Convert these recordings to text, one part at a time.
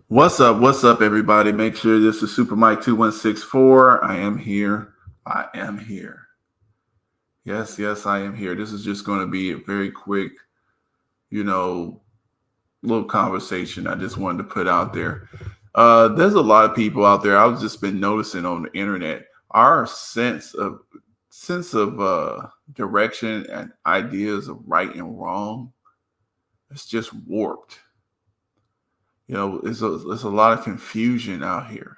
What's up? What's up, everybody? Make sure this is Super Mike 2164. I am here. I am here. Yes, yes, I am here. This is just going to be a very quick, you know, little conversation I just wanted to put out there. There's a lot of people out there. I've just been noticing on the internet. Our sense of direction and ideas of right and wrong, it's just warped. There's a lot of confusion out here.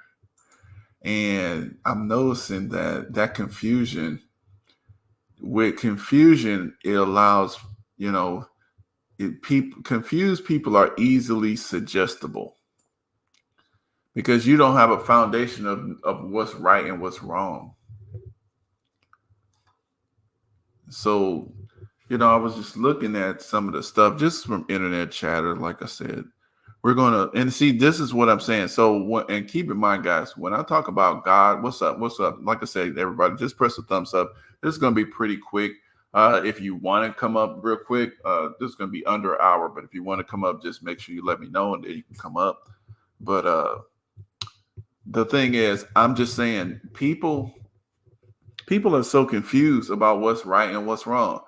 And I'm noticing that confusion, with confusion, it allows, you know, people confused people are easily suggestible because you don't have a foundation of what's right and what's wrong. So, I was just looking at some of the stuff just from internet chatter, like I said. We're gonna and see. This is what I'm saying. So, and keep in mind, guys, when I talk about God, what's up? What's up? Like I said, everybody, just press a thumbs up. This is gonna be pretty quick. If you want to come up real quick, this is gonna be under an hour. But if you want to come up, just make sure you let me know, and then you can come up. But the thing is, I'm just saying, people are so confused about what's right and what's wrong.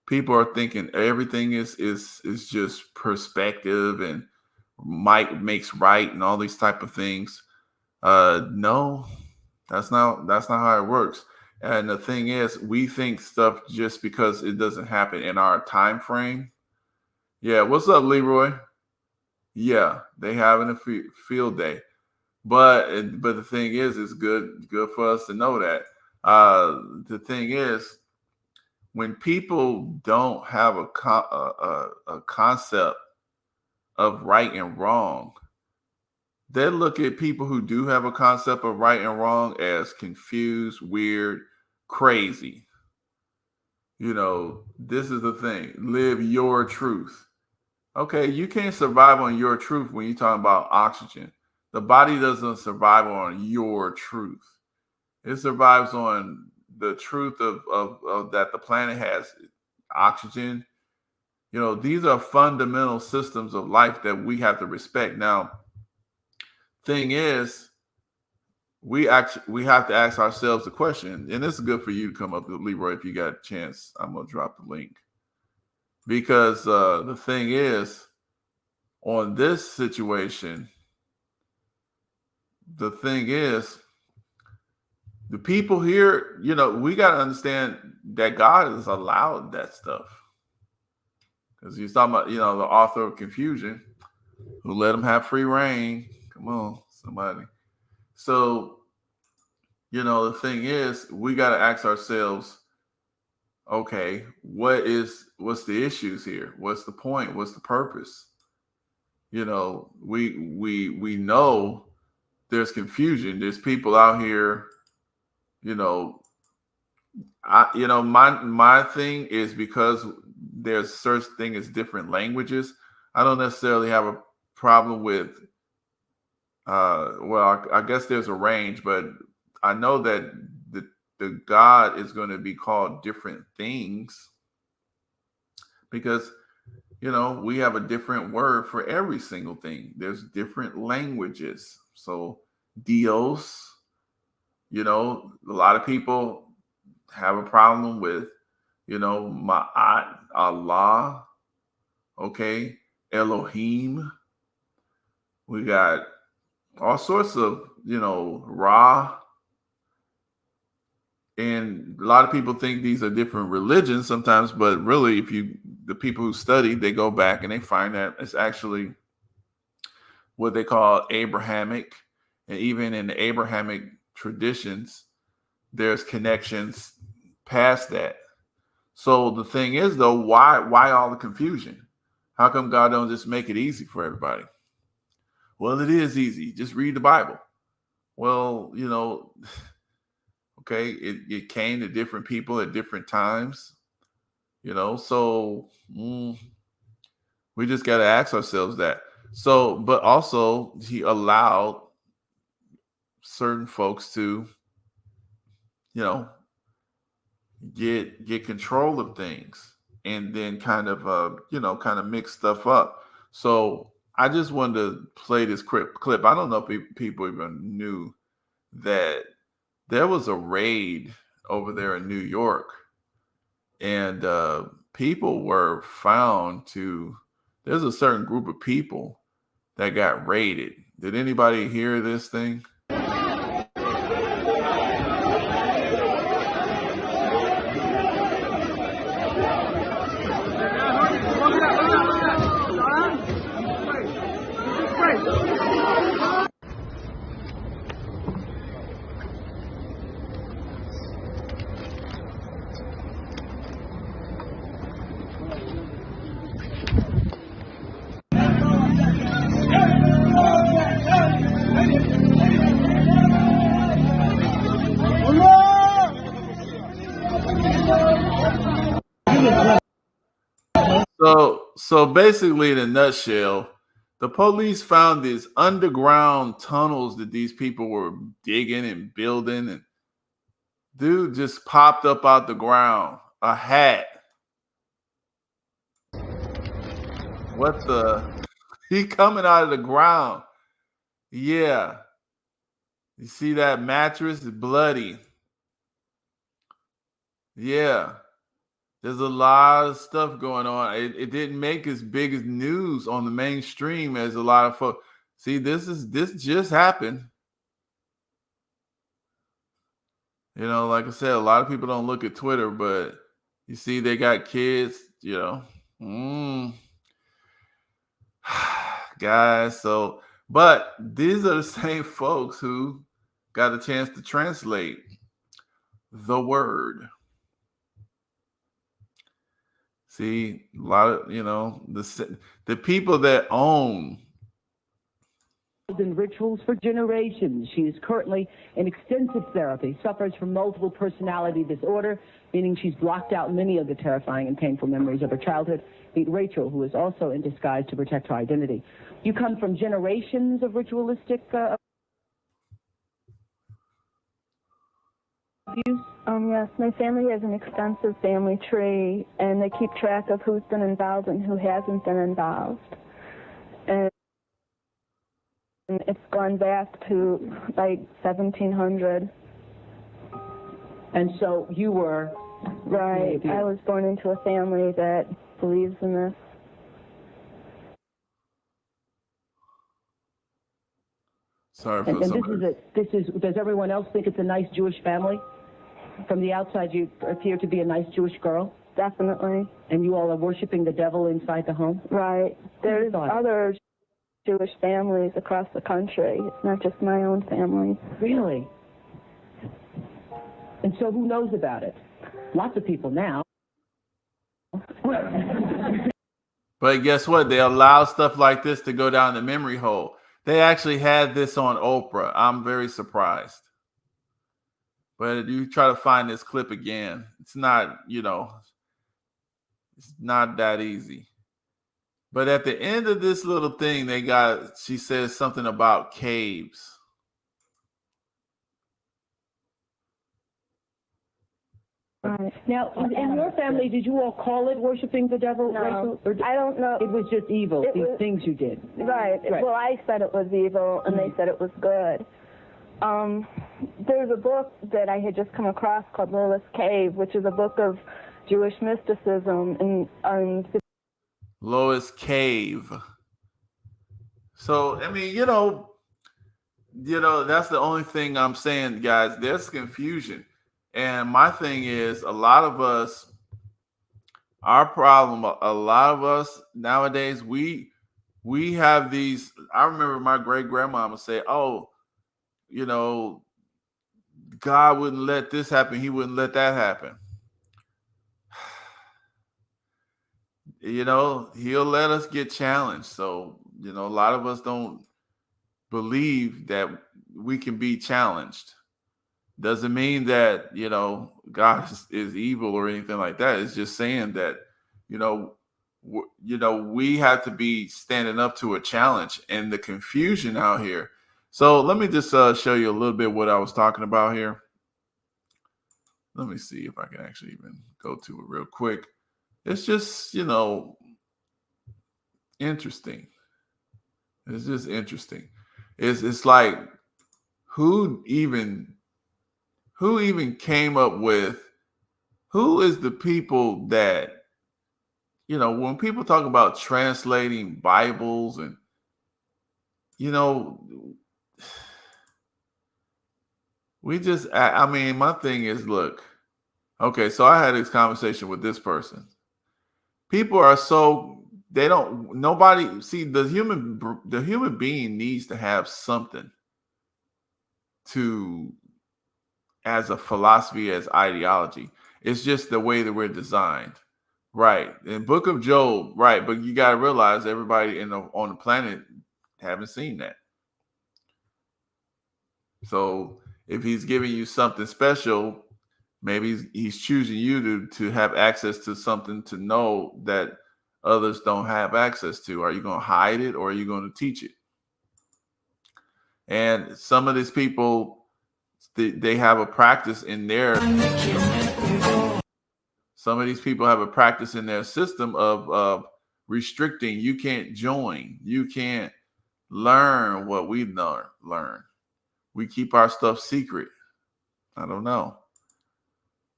People are thinking everything is just perspective and might makes right and all these type of things. No, that's not how it works. And the thing is, we think stuff just because it doesn't happen in our time frame. Yeah, what's up, Leroy? Yeah, they having a field day, but the thing is, it's good for us to know that. The thing is, when people don't have a concept of right and wrong, they look at people who do have a concept of right and wrong as confused, weird, crazy. This is the thing. Live your truth. Okay, you can't survive on your truth when you're talking about oxygen. The body doesn't survive on your truth. It survives on the truth of that the planet has oxygen. These are fundamental systems of life that we have to respect. Now, thing is, we have to ask ourselves the question, and this is good for you to come up with, Leroy, if you got a chance. I'm gonna drop the link because the thing is, on this situation, the thing is, the people here, we got to understand that God has allowed that stuff because he's talking about, the author of confusion who let him have free reign. Come on, somebody. So, the thing is, we got to ask ourselves, okay, what's the issues here? What's the point? What's the purpose? We know there's confusion. There's people out here, you know, my thing is because there's such thing as different languages. I don't necessarily have a problem with well, I guess there's a range, but I know that the God is going to be called different things because we have a different word for every single thing. There's different languages. So Dios, a lot of people have a problem with, Ma'at, Allah, okay, Elohim. We got all sorts of, Ra. And a lot of people think these are different religions sometimes, but really, the people who study, they go back and they find that it's actually what they call Abrahamic. And even in the Abrahamic traditions, there's connections past that. So the thing is, though, why all the confusion? How come God don't just make it easy for everybody? Well, it is easy. Just read the Bible. Well, okay, it came to different people at different times, so we just got to ask ourselves that. So, but also he allowed certain folks to, you know, get control of things and then kind of kind of mix stuff up. So I just wanted to play this clip. I don't know if people even knew that there was a raid over there in New York, and people were found to. There's a certain group of people that got raided. Did anybody hear this thing? So basically, in a nutshell, the police found these underground tunnels that these people were digging and building, and dude just popped up out the ground, a hat. What the? He coming out of the ground. Yeah. You see that mattress? It's bloody. Yeah. There's a lot of stuff going on. It didn't make as big as news on the mainstream as a lot of folks. See, this just happened. You know, like I said, a lot of people don't look at Twitter, but you see they got kids, you know. Guys, so but these are the same folks who got a chance to translate the word. See, a lot of, you know, the people that own in rituals for generations. She is currently in extensive therapy, suffers from multiple personality disorder, meaning she's blocked out many of the terrifying and painful memories of her childhood. Meet Rachel, who is also in disguise to protect her identity. You come from generations of ritualistic abuse? Yes, my family has an extensive family tree, and they keep track of who's been involved and who hasn't been involved. And it's gone back to like 1700. And so you were... Right. I was born into a family that believes in this. Sorry for some of this is does everyone else think it's a nice Jewish family? From the outside, you appear to be a nice Jewish girl? Definitely. And you all are worshiping the devil inside the home? Right. There's other Jewish families across the country. It's not just my own family. Really? And so who knows about it? Lots of people now. But guess what? They allow stuff like this to go down the memory hole. They actually had this on Oprah. I'm very surprised. But you try to find this clip again, it's not, you know, it's not that easy. But at the end of this little thing, she says something about caves. Right. Now, in your family, did you all call it worshiping the devil? No, I don't know. It was just evil, these things you did. Right. Well, I said it was evil, and they said it was good. There's a book that I had just come across called Lois Cave, which is a book of Jewish mysticism. Lois Cave. So, I mean, you know, that's the only thing I'm saying, guys. There's confusion. And my thing is, a lot of us, our problem, a lot of us nowadays, we have these. I remember my great grandmama say, "Oh, you know, God wouldn't let this happen. He wouldn't let that happen. You know, he'll let us get challenged." So, you know, a lot of us don't believe that we can be challenged. Doesn't mean that, you know, God is evil or anything like that. It's just saying that, you know, we have to be standing up to a challenge and the confusion out here. So let me just show you a little bit what I was talking about here. Let me see if I can actually even go to it real quick. It's just, you know, interesting. It's just interesting. It's like who even came up with, who is the people that, when people talk about translating Bibles and, you know, I mean, my thing is, look, okay, so I had this conversation with this person. People are so, see, the human being needs to have something to, as a philosophy, as ideology. It's just the way that we're designed. Right. In Book of Job, right. But you got to realize everybody on the planet haven't seen that. So if he's giving you something special, maybe he's choosing you to have access to something to know that others don't have access to. Are you going to hide it, or are you going to teach it? And some of these people, they have a practice in their, some of these people have a practice in their system of restricting. You can't join. You can't learn what we learn. We keep our stuff secret. I don't know.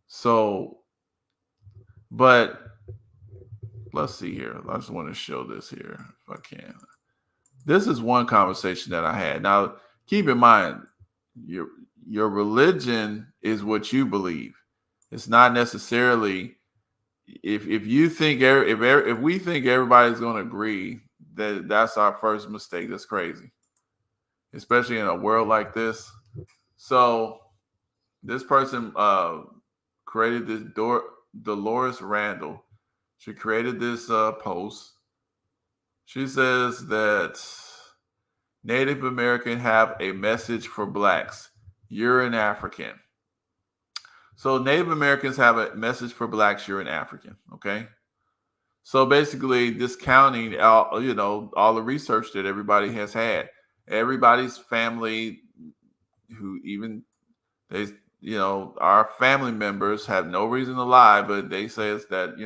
So, but let's see here. I just want to show this here if I can. This is one conversation that I had. Now, keep in mind, your religion is what you believe. It's not necessarily, if you think, if we think everybody's going to agree, that's our first mistake. That's crazy, especially in a world like this. So this person created this Dolores Randall. She created this post. She says that Native Americans have a message for blacks. You're an African. So Native Americans have a message for blacks. You're an African. Okay. So basically discounting all the research that everybody has had. Everybody's family, who even our family members have no reason to lie, but they say it's that,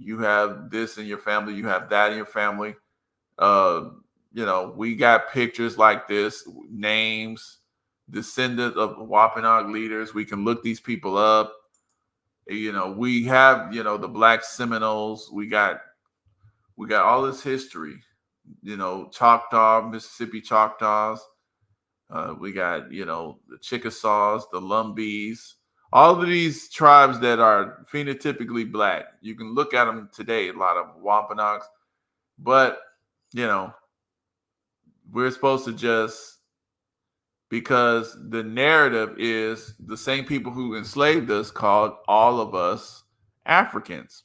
you have this in your family, you have that in your family. We got pictures like this, names, descendants of Wampanoag leaders. We can look these people up. We have, the Black Seminoles. We got all this history, Choctaw, Mississippi Choctaws. We got, the Chickasaws, the Lumbees, all of these tribes that are phenotypically black. You can look at them today, a lot of Wampanoags, but, we're supposed to just, because the narrative is the same people who enslaved us called all of us Africans.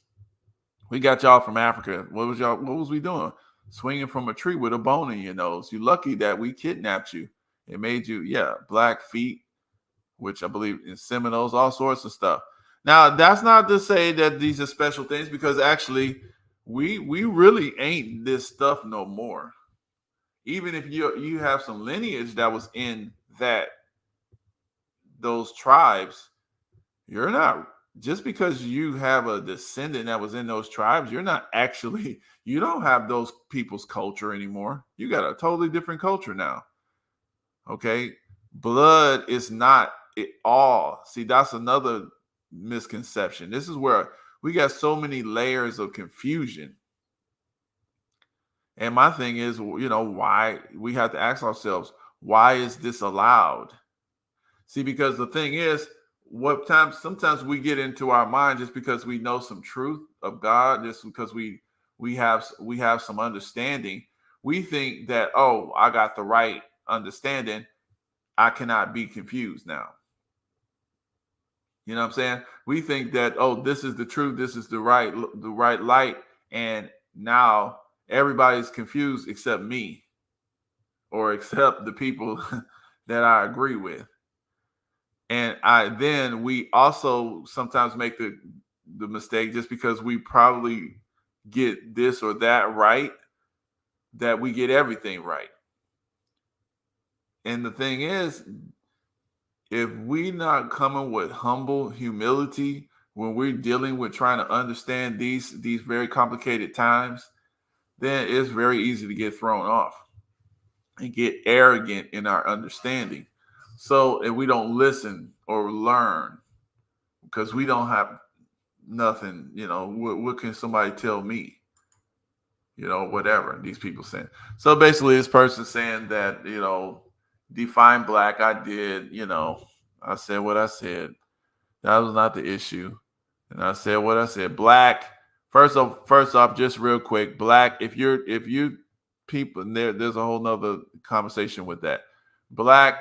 We got y'all from Africa. What was we doing? Swinging from a tree with a bone in your nose. You're lucky that we kidnapped you. It made you, black feet, which I believe in Seminoles, all sorts of stuff. Now, that's not to say that these are special things, because actually we really ain't this stuff no more. Even if you have some lineage that was in those tribes, you're not, just because you have a descendant that was in those tribes, you don't have those people's culture anymore. You got a totally different culture now. Okay. Blood is not it all. See, that's another misconception. This is where we got so many layers of confusion. And my thing is, why we have to ask ourselves, why is this allowed? See, because the thing is, sometimes we get into our mind just because we know some truth of God, just because we have some understanding. We think that, oh, I got the right understanding, I cannot be confused now. You know what I'm saying? We think that, oh, this is the truth, this is the right light, and now everybody's confused except me, or except the people that I agree with. And then we also sometimes make the mistake, just because we probably get this or that right, that we get everything right. And the thing is, if we not coming with humble humility when we're dealing with trying to understand these very complicated times, then it's very easy to get thrown off and get arrogant in our understanding. So if we don't listen or learn because we don't have nothing, what can somebody tell me? Whatever these people saying. So basically this person saying that, define black. I did, I said what I said. That was not the issue. And I said what I said. Black, first off, just real quick, black, if you people, and there's a whole nother conversation with that. Black,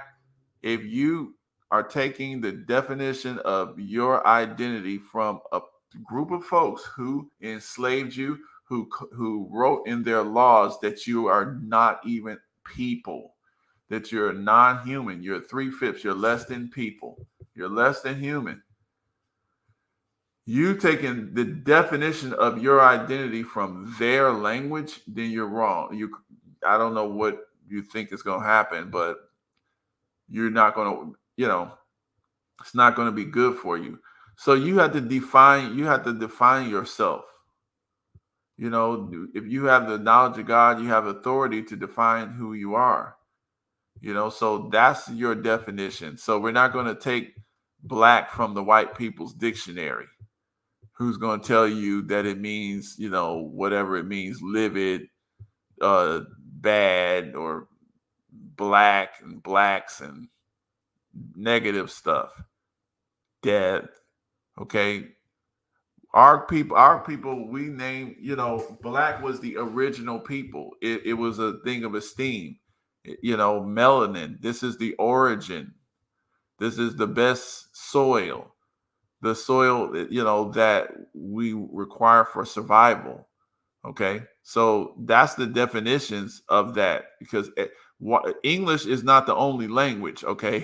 if you are taking the definition of your identity from a group of folks who enslaved you, who wrote in their laws that you are not even people, that you're non-human, you're 3/5, you're less than people, you're less than human. You taking the definition of your identity from their language, then you're wrong. I don't know what you think is going to happen, but you're not going to, it's not going to be good for you. So you have to define yourself. If you have the knowledge of God, you have authority to define who you are. So that's your definition. So we're not going to take black from the white people's dictionary, who's going to tell you that it means, whatever it means, livid, bad, or black and blacks and negative stuff, death. Okay. Our people, we name, black was the original people. It was a thing of esteem. Melanin. This is the origin. This is the best soil. The soil, that we require for survival. Okay. So that's the definitions of that, because English is not the only language, okay,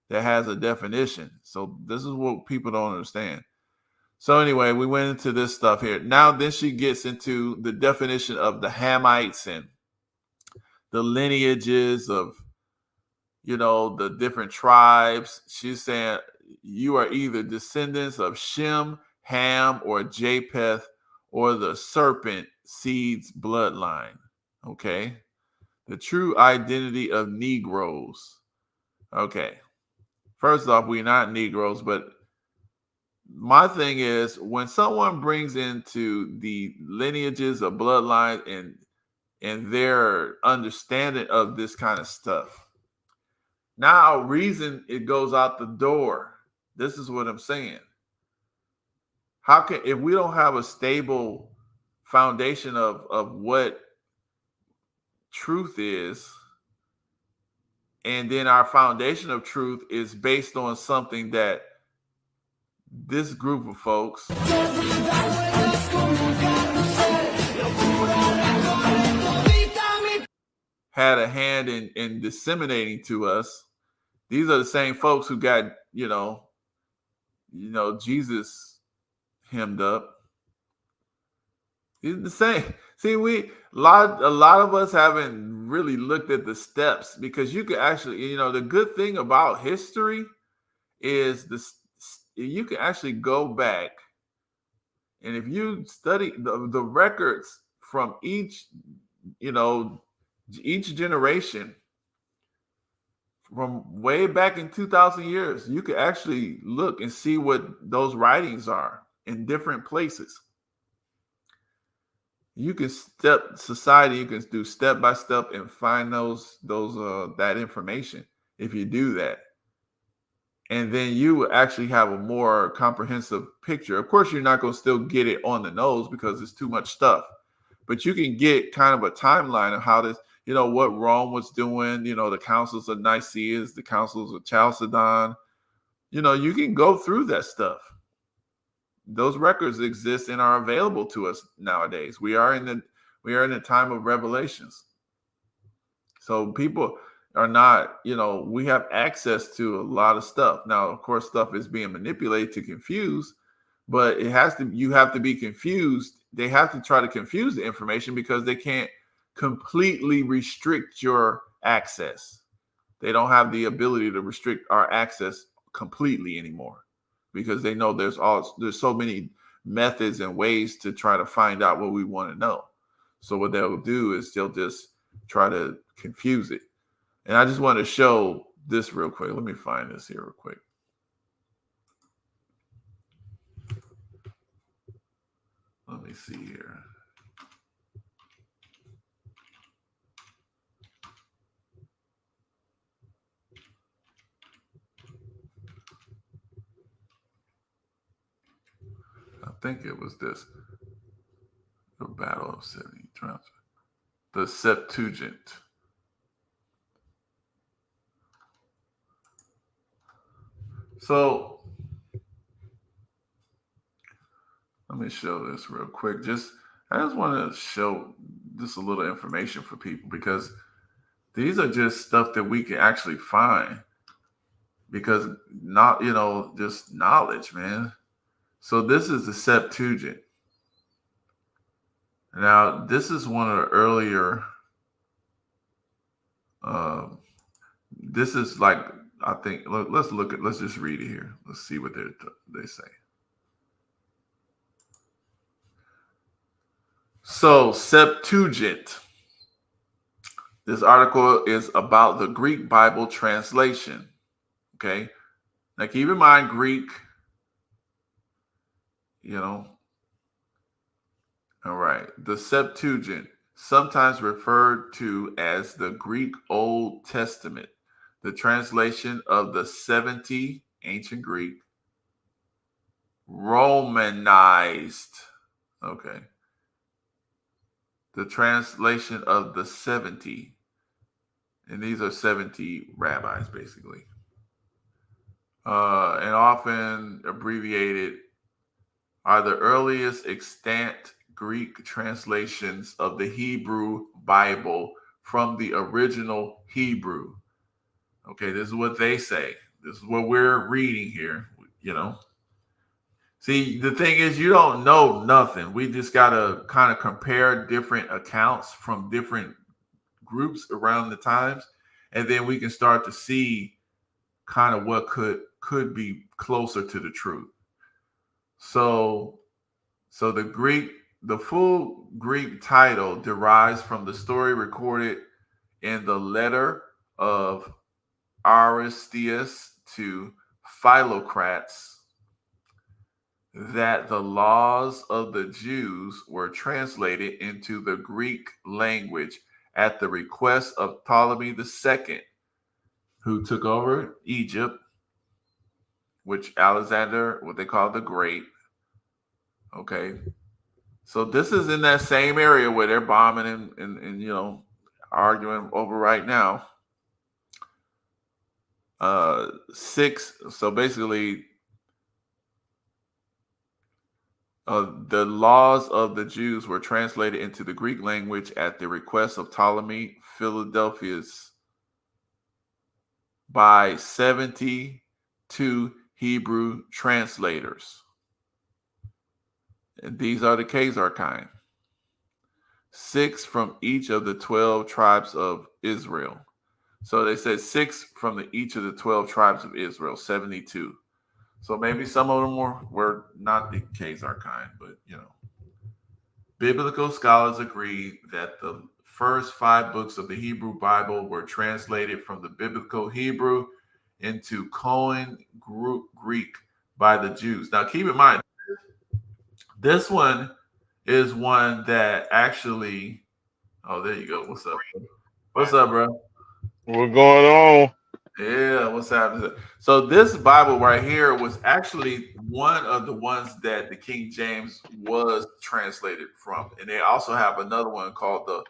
that has a definition. So this is what people don't understand. So anyway, we went into this stuff here. Now, then she gets into the definition of the Hamites and the lineages of, the different tribes. She's saying you are either descendants of Shem, Ham, or Japheth, or the serpent seeds bloodline. Okay. The true identity of Negroes. Okay. First off, we're not Negroes, but my thing is, when someone brings into the lineages of bloodline and their understanding of this kind of stuff, now reason it goes out the door. This is what I'm saying. If we don't have a stable foundation of what truth is, and then our foundation of truth is based on something that this group of folks had a hand in disseminating to us. These are the same folks who got, Jesus hemmed up. These are the same. See, a lot of us haven't really looked at the steps, because you could actually, the good thing about history is you can actually go back, and if you study the records from each generation from way back in 2,000 years, you can actually look and see what those writings are in different places. You can you can do step by step and find that information if you do that. And then you will actually have a more comprehensive picture. Of course, you're not going to still get it on the nose because it's too much stuff, but you can get kind of a timeline of how this, what Rome was doing, the councils of Nicaea, the councils of Chalcedon. You can go through that stuff. Those records exist and are available to us nowadays. We are in the time of revelations. So people are not, we have access to a lot of stuff. Now, of course, stuff is being manipulated to confuse, but you have to be confused. They have to try to confuse the information because they can't completely restrict your access. They don't have the ability to restrict our access completely anymore, because they know there's so many methods and ways to try to find out what we want to know. So what they'll do is they'll just try to confuse it. And I just want to show this real quick. Let me find this here real quick. Let me see here. I think it was this. The Battle of 70 Transfer. The Septuagint. So let me show this real quick. I just want to show just a little information for people, because these are just stuff that we can actually find, because not, just knowledge, man. So this is the Septuagint. Now, this is one of the earlier, this is like, I think, let's just read it here. Let's see what they say. So, Septuagint. This article is about the Greek Bible translation. Okay. Now, keep in mind, Greek, all right. The Septuagint, sometimes referred to as the Greek Old Testament, the translation of the 70, ancient Greek, Romanized. Okay. The translation of the 70. And these are 70 rabbis, basically. And often abbreviated, are the earliest extant Greek translations of the Hebrew Bible from the original Hebrew. Okay, this is what they say. This is what we're reading here, See, the thing is, you don't know nothing. We just got to kind of compare different accounts from different groups around the times, and then we can start to see kind of what could be closer to the truth. So the full Greek title derives from the story recorded in the letter of Aristeas to Philocrates, that the laws of the Jews were translated into the Greek language at the request of Ptolemy II, who took over Egypt, which Alexander, what they call the Great. Okay. So this is in that same area where they're bombing and arguing over right now. 6. So basically, the laws of the Jews were translated into the Greek language at the request of Ptolemy Philadelphus by 72 Hebrew translators. And these are the Khazar kind. 6 from each of the 12 tribes of Israel. So they said 6 from each of the 12 tribes of Israel, 72. So maybe some of them were not the Khazar kind, but Biblical scholars agree that the first 5 books of the Hebrew Bible were translated from the biblical Hebrew into Koine Greek by the Jews. Now, keep in mind, this one is one that actually. Oh, there you go. What's up? What's up, bro? What's going on? Yeah, what's happening? So this Bible right here was actually one of the ones that the King James was translated from, and they also have another one called the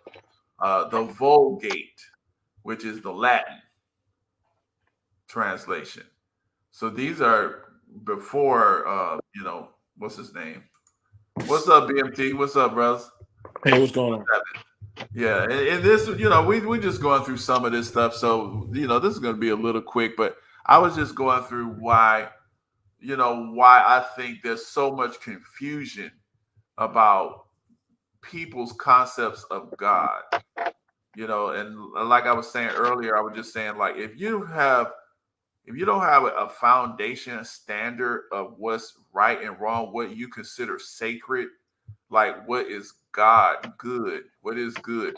Vulgate, which is the Latin translation. So these are before what's his name? What's up, BMT? What's up, bros? Hey, what's going on? Yeah, and this, we just going through some of this stuff, so this is going to be a little quick, but I was just going through why I think there's so much confusion about people's concepts of God, and like I was saying earlier, I was just saying, like, if you don't have a foundation, a standard of what's right and wrong, what you consider sacred, like what is God good? What is good?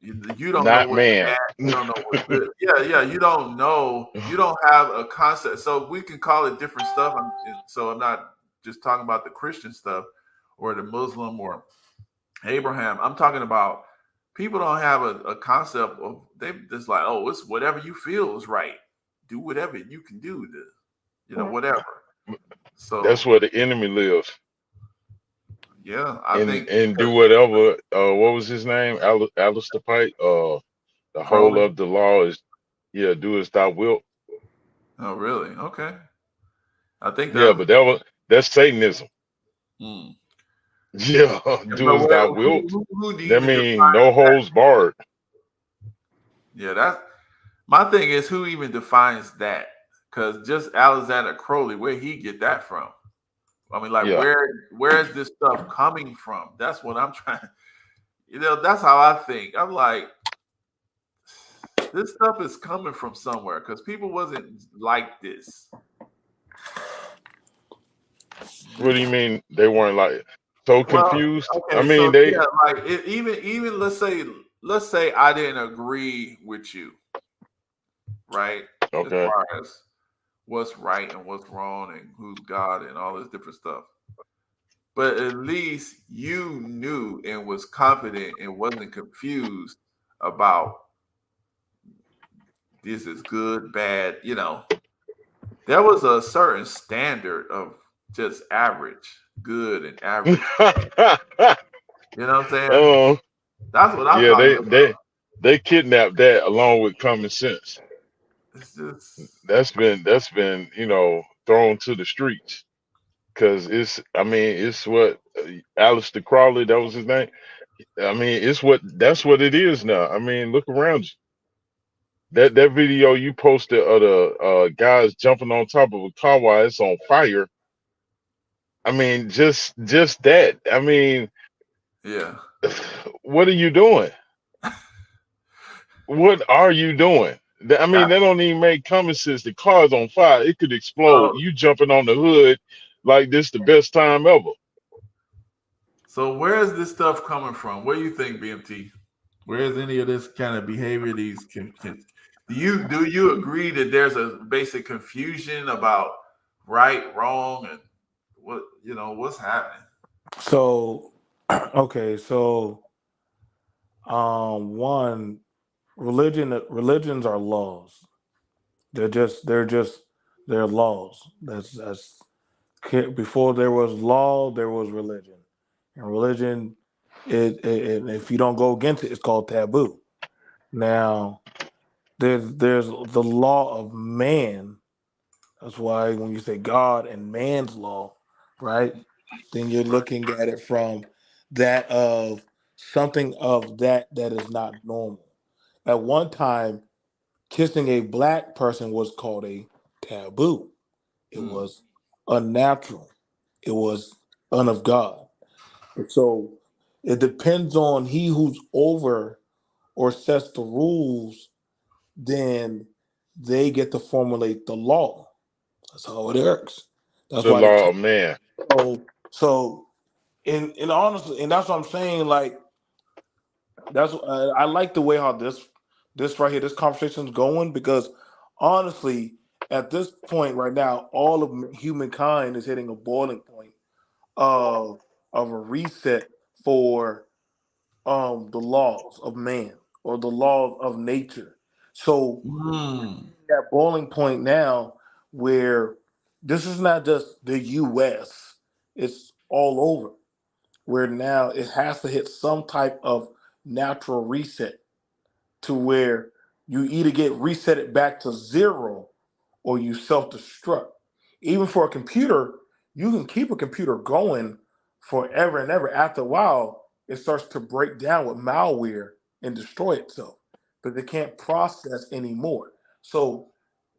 You don't know Not what's man. bad. You don't know what's good. Yeah. You don't know. You don't have a concept. So we can call it different stuff. So I'm not just talking about the Christian stuff or the Muslim or Abraham. I'm talking about people don't have a concept of, they just like, oh, it's whatever you feel is right. Do whatever you can do to, whatever. That's So where the enemy lives. yeah, I And think do whatever. What was his name? Alistair Pike. The whole Crowley. of the law is, do as thou wilt. Oh, really? Okay. I think Yeah, that. but that's Satanism. Hmm. Yeah, do But as thou wilt. who do you That even mean define no that? holds barred. Yeah, that's my thing is who even defines that? Because just Alexander Crowley, where he get that from? I mean, like Yeah. where is this stuff coming from? That's what I'm trying. That's how I think. I'm like, this stuff is coming from somewhere because people wasn't like this. What do you mean they weren't like so Well, confused? I okay, mean so they yeah, like even let's say I didn't agree with you, right? As okay. far as what's right and what's wrong and who's God and all this different stuff. But at least you knew and was confident and wasn't confused about this is good, bad. There was a certain standard of just average, good and average. You know what I'm saying? Oh That's what I'm yeah, talking about. they kidnapped that along with common sense. It's just, That's been thrown to the streets because it's what Aleister Crowley, that was his name. I mean that's what it is now. I mean look around you. That video you posted of the guys jumping on top of a car while it's on fire. I mean just that. I mean yeah. what are you doing? What are you doing? I mean, That, that don't even make common sense. The car's on fire. It could explode. so, You jumping on the hood like this the best time ever. so where is this stuff coming from? Where do you think, BMT? Where is any of this kind of behavior? These do you agree that there's a basic confusion about right, wrong, and what's happening? So, okay, so one religions are laws. They're laws. Before there was law, there was religion, and religion, if you don't go against it, it's called taboo. Now, there's the law of man. That's why when you say God and man's law, right? Then you're looking at it from that of something of that is not normal. At one time, kissing a black person was called a taboo. It Hmm. was unnatural. It was un of God. And so it depends on he who's over or sets the rules, then they get to formulate the law. That's how it works. That's The why law of man. so in honestly, and that's what I'm saying. Like that's I like the way how this right here, this conversation is going because honestly, at this point right now, all of humankind is hitting a boiling point of a reset for the laws of man or the laws of nature. So Hmm. that boiling point now where this is not just the US, it's all over. Where now it has to hit some type of natural reset to where you either get resetted back to zero or you self-destruct. Even for a computer, you can keep a computer going forever and ever. After a while, it starts to break down with malware and destroy itself, but they can't process anymore. So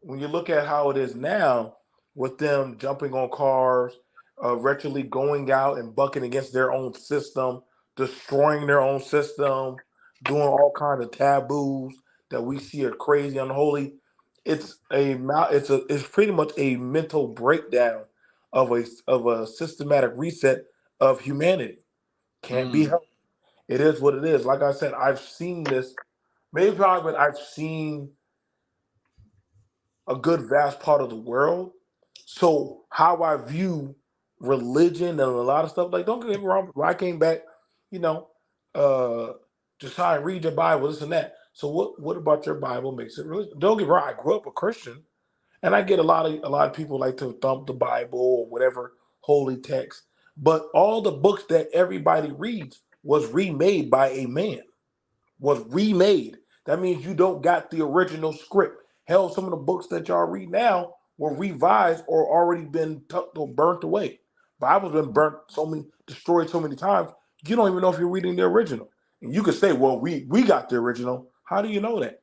when you look at how it is now, with them jumping on cars, retroly going out and bucking against their own system, destroying their own system, doing all kinds of taboos that we see are crazy, unholy. It's pretty much a mental breakdown of a systematic reset of humanity. Can't be helped. It is what it is. Like I said, I've seen this. Maybe probably, but I've seen a good vast part of the world. So how I view religion and a lot of stuff, like don't get me wrong, when I came back, you know, just try and read your Bible, this and that. So what about your Bible makes it religion? Don't get me wrong, I grew up a Christian, and I get a lot of people like to thump the Bible or whatever holy text. But all the books that everybody reads was remade by a man. Was remade. That means you don't got the original script. Hell, some of the books that y'all read now were revised or already been tucked or burnt away. Bible's been burnt destroyed so many times, you don't even know if you're reading the original. And you could say, well, we got the original. How do you know that?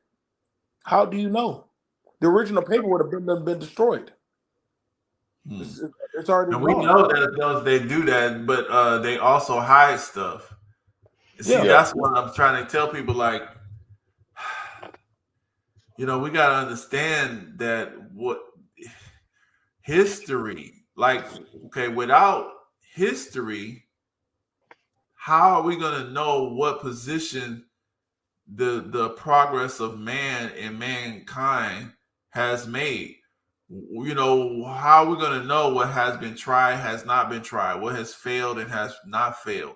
How do you know? The original paper would have been destroyed. It's already And we gone. know that they do that, but they also hide stuff. See, Yeah. that's what I'm trying to tell people. Like, we got to understand that what history, like, okay, without history, how are we going to know what position the progress of man and mankind has made? How are we going to know what has been tried, has not been tried, what has failed and has not failed?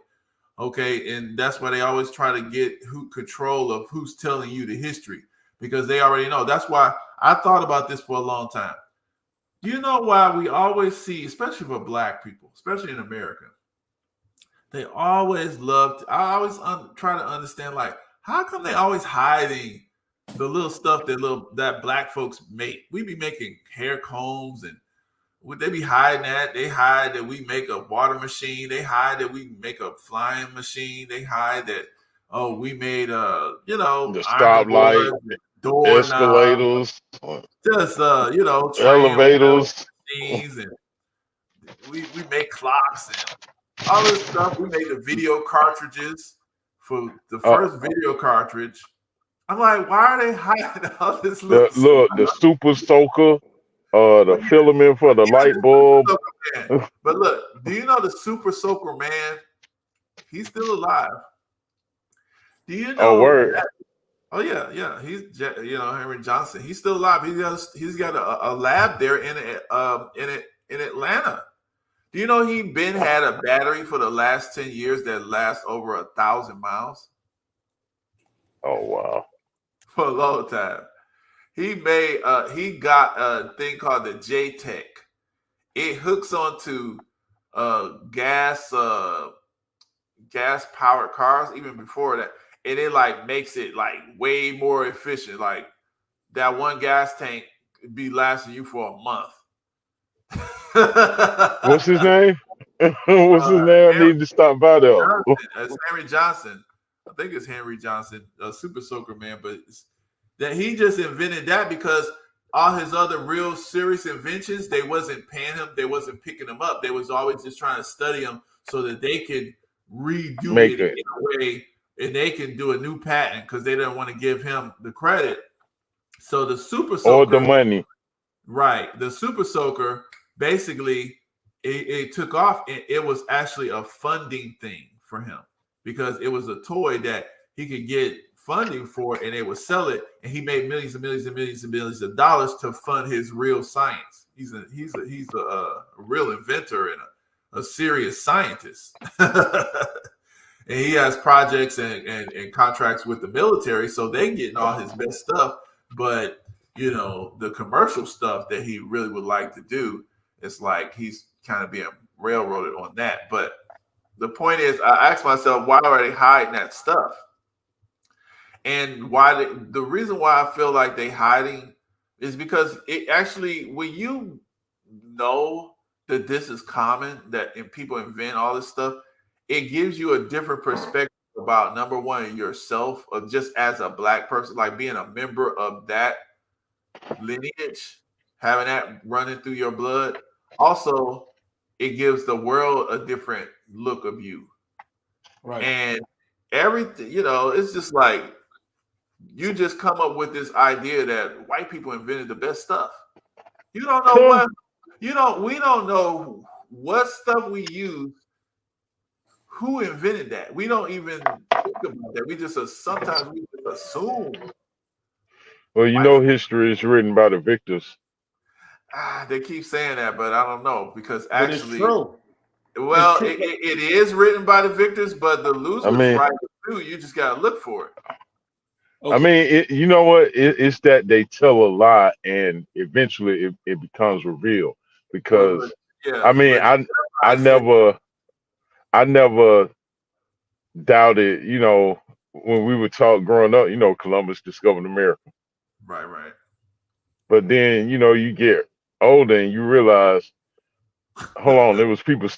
Okay, and that's why they always try to get control of who's telling you the history, because they already know. That's why I thought about this for a long time. Do you know why we always see, especially for Black people, especially in America, they always I always try to understand, like, how come they always hiding the little stuff that Black folks make? We be making hair combs, and would they be hiding that? They hide that we make a water machine. They hide that we make a flying machine. They hide that, we made the iron stoplight, boards, door knobs, escalators, just elevators. machines, and we make clocks and all this stuff. We made the video cartridges for the first video cartridge. I'm like, why are they hiding all this little stuff? The super soaker, the filament for the light bulb. But look, do you know the super soaker man? He's still alive. Do you know? Oh, word. Oh yeah. He's Henry Johnson. He's still alive. He's got a lab there in Atlanta. Do you know he had a battery for the last 10 years that lasts over 1,000 miles? Oh wow. For a long time. He got a thing called the J-Tech. It hooks onto gas powered cars even before that, and it like makes it like way more efficient. Like that one gas tank be lasting you for a month. What's his name? What's his name? I need to stop by there. It's Henry Johnson. I think it's Henry Johnson, a super soaker man, but that he just invented that because all his other real serious inventions, they wasn't paying him, they wasn't picking him up. They was always just trying to study him so that they could redo it in a way, and they can do a new patent because they didn't want to give him the credit. So the super soaker, or the money, right? The super soaker basically it took off, and it was actually a funding thing for him because it was a toy that he could get funding for, and they would sell it, and he made millions and millions and millions and millions of dollars to fund his real science. He's a real inventor and a serious scientist. And he has projects and contracts with the military, so they getting all his best stuff. But the commercial stuff that he really would like to do, it's like he's kind of being railroaded on that. But the point is, I asked myself, why are they hiding that stuff? And the reason why I feel like they hiding is because it actually, when you know that this is common, that people invent all this stuff, it gives you a different perspective about, number one, yourself, or just as a Black person, like being a member of that lineage, having that running through your blood. Also, it gives the world a different look of you. Right. And everything, it's just like, you just come up with this idea that white people invented the best stuff. You don't know what, we don't know what stuff we use, who invented that? We don't even think about that. We just sometimes we just assume. Well, you know, history is written by the victors. They keep saying that, but I don't know because But it's actually, true. well, It's true. it is written by the victors, but the I losers mean, write it too. You just gotta look for it. I mean, you know what? It's that they tell a lie, and eventually it becomes revealed. Because I mean, I never doubted. You know, when we were taught growing up, you know, Columbus discovered America. Right. But then, you know, you get older and you realize, hold on, it was people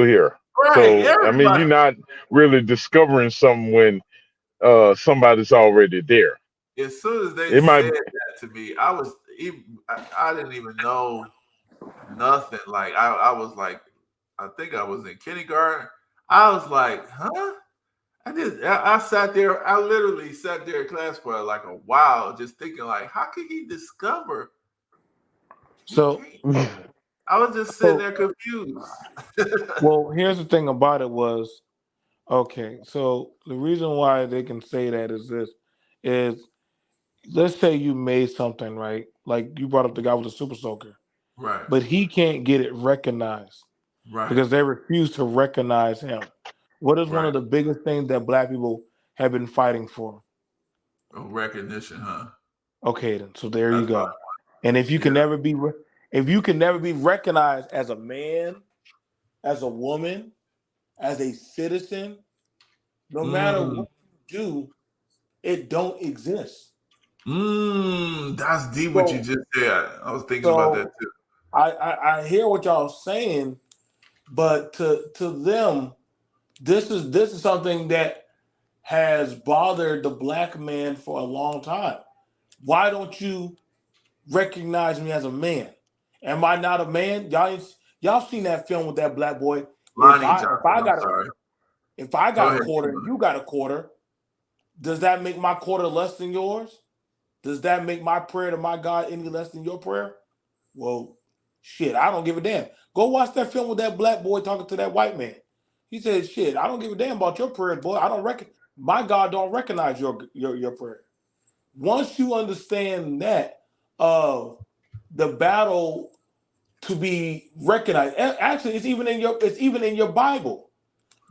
here. Right, So I mean, everybody. you're not really discovering something when somebody's already there. As soon as they It might said that to me, I didn't even know nothing. Like I was like, I think I was in kindergarten. I was like, huh? I sat there, I literally sat there in class for like a while, just thinking like, how could he discover? So, I was just sitting there confused. well, here's the thing about it was, okay, so the reason why they can say that is this is let's say you made something, right? Like you brought up the guy with the super soaker, Right. but he can't get it recognized Right. because they refuse to recognize him. What is one of Right. the biggest things that black people have been fighting for? Recognition, huh? Okay, then. So there you That's go. probably And if you can Yeah. never be, if you can never be recognized as a man, as a woman, as a citizen, no matter what you do, it don't exist. That's deep what you just said. I was thinking about that too. I hear what y'all saying, but to them, this is something that has bothered the black man for a long time. Why don't you recognize me as a man? Am I not a man? Y'all seen that film with that black boy? Lonnie Johnson, I'm sorry. If I Go got ahead, a quarter and you got a quarter, does that make my quarter less than yours? Does that make my prayer to my God any less than your prayer? Well, shit, I don't give a damn. Go watch that film with that black boy talking to that white man. He said, "Shit, I don't give a damn about your prayers, boy. I don't reckon my God don't recognize your prayer." Once you understand that, the battle to be recognized. Actually, it's even in your Bible.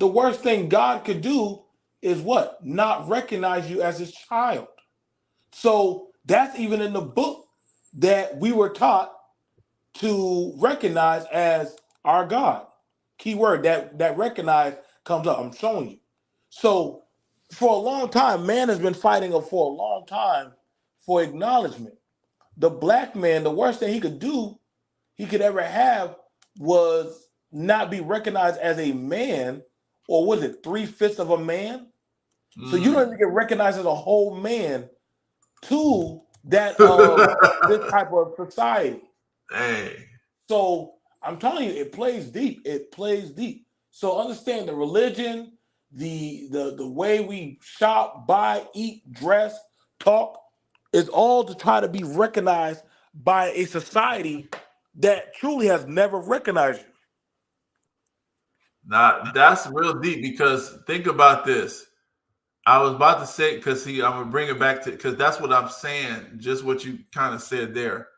The worst thing God could do is what? Not recognize you as his child. So that's even in the book that we were taught to recognize as our God. Key word that recognize comes up. I'm showing you. So for a long time, man has been fighting for a long time for acknowledgement. The black man, the worst thing he could ever have was not be recognized as a man, or was it 3/5 of a man? So you don't even get recognized as a whole man to that this type of society. Hey. So I'm telling you, it plays deep. It plays deep. So understand the religion, the way we shop, buy, eat, dress, talk, is all to try to be recognized by a society that truly has never recognized you. Now that's real deep because think about this. I was about to say because I'm gonna bring it back to because that's what I'm saying. Just what you kind of said there,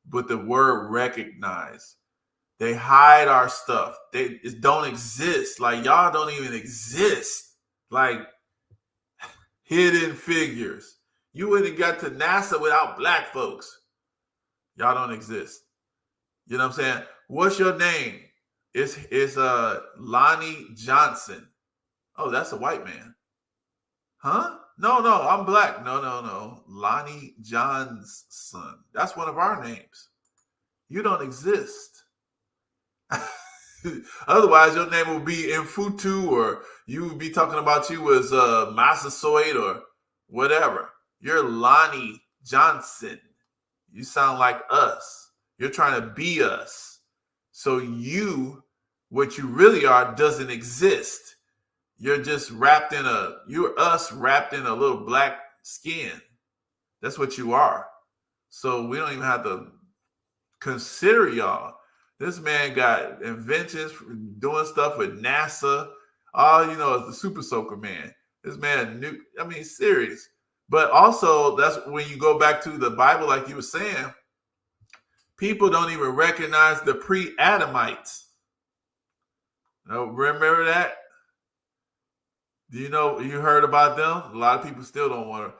but the word recognize. They hide our stuff. It don't exist. Like y'all don't even exist. Like hidden figures. You wouldn't have got to NASA without black folks. Y'all don't exist. You know what I'm saying? What's your name? It's Lonnie Johnson. Oh, that's a white man. Huh? No, I'm black. No. Lonnie Johnson. That's one of our names. You don't exist. Otherwise, your name will be Mfutu, or you would be talking about you as Massasoit or whatever. You're Lonnie Johnson. You sound like us. You're trying to be us. So what you really are doesn't exist. You're just you're us wrapped in a little black skin. That's what you are. So we don't even have to consider y'all. This man got inventions doing stuff with NASA, All you know is the Super Soaker Man. This man knew. I mean, serious. But also, that's when you go back to the Bible, like you were saying. People don't even recognize the pre-Adamites. Remember that? Do you know? You heard about them? A lot of people still don't want to.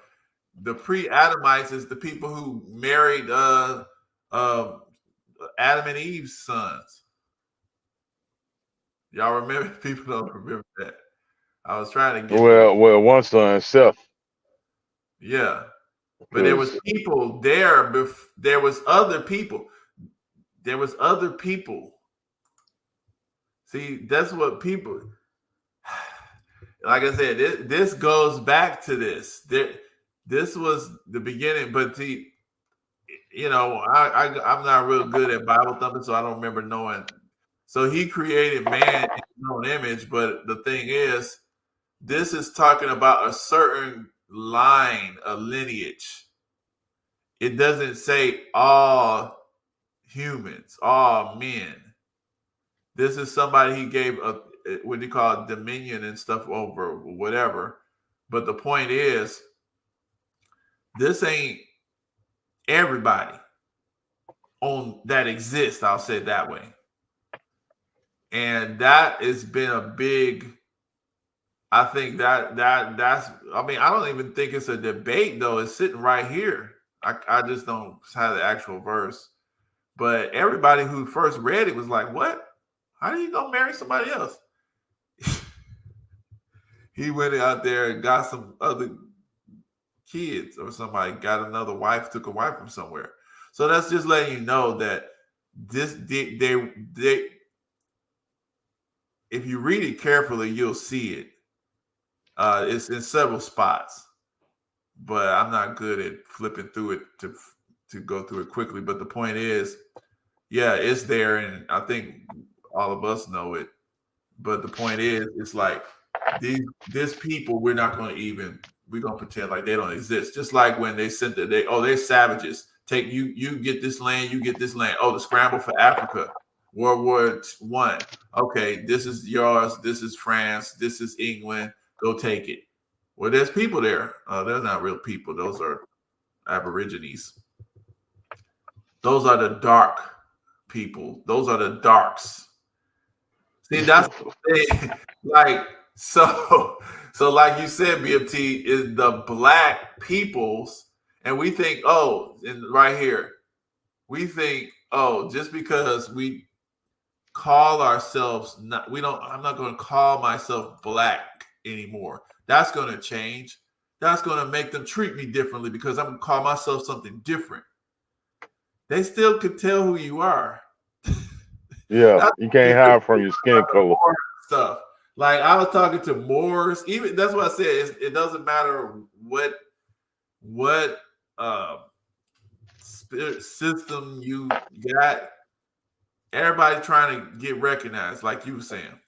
The pre-Adamites is the people who married Adam and Eve's sons. Y'all remember? People don't remember that. I was trying to get Well, one son, Seth. yeah, but there was people there. There was other people. There was other people. See, that's what people. Like I said, this goes back to this. This was the beginning, but see, you know, I'm not real good at Bible thumping, so I don't remember knowing. So he created man in his own image, but the thing is, this is talking about a certain line, a lineage. It doesn't say all humans, all men. This is somebody he gave a what do you call it, dominion and stuff over, whatever. But the point is, this ain't everybody on that exists. I'll say it that way. And that has been a big. I think that's. I mean, I don't even think it's a debate though. It's sitting right here. I just don't have the actual verse. But everybody who first read it was like, "What? How do you go marry somebody else?" He went out there and got some other kids, or somebody got another wife, took a wife from somewhere. So that's just letting you know that this they if you read it carefully, you'll see it. It's in several spots, but I'm not good at flipping through it to go through it quickly. But the point is, yeah, it's there, and I think all of us know it. But the point is, it's like these people, we're going to pretend like they don't exist. Just like when they sent they're savages. Take you get this land, you get this land. Oh, the scramble for Africa, World War I. Okay, this is yours. This is France. This is England. Go take it. Well, there's people there. They're not real people. Those are Aborigines. Those are the dark people. Those are the darks. See, that's like so like you said, BFT is the black peoples, and we think, oh, and right here, we think, oh, just because we call ourselves I'm not going to call myself black anymore. That's going to change. That's going to make them treat me differently because I'm going to call myself something different. They still could tell who you are. Yeah, you can't hide from your skin color. Stuff. Like I was talking to Moors, even that's what I said. It doesn't matter what spirit system you got. Everybody trying to get recognized, like you were saying.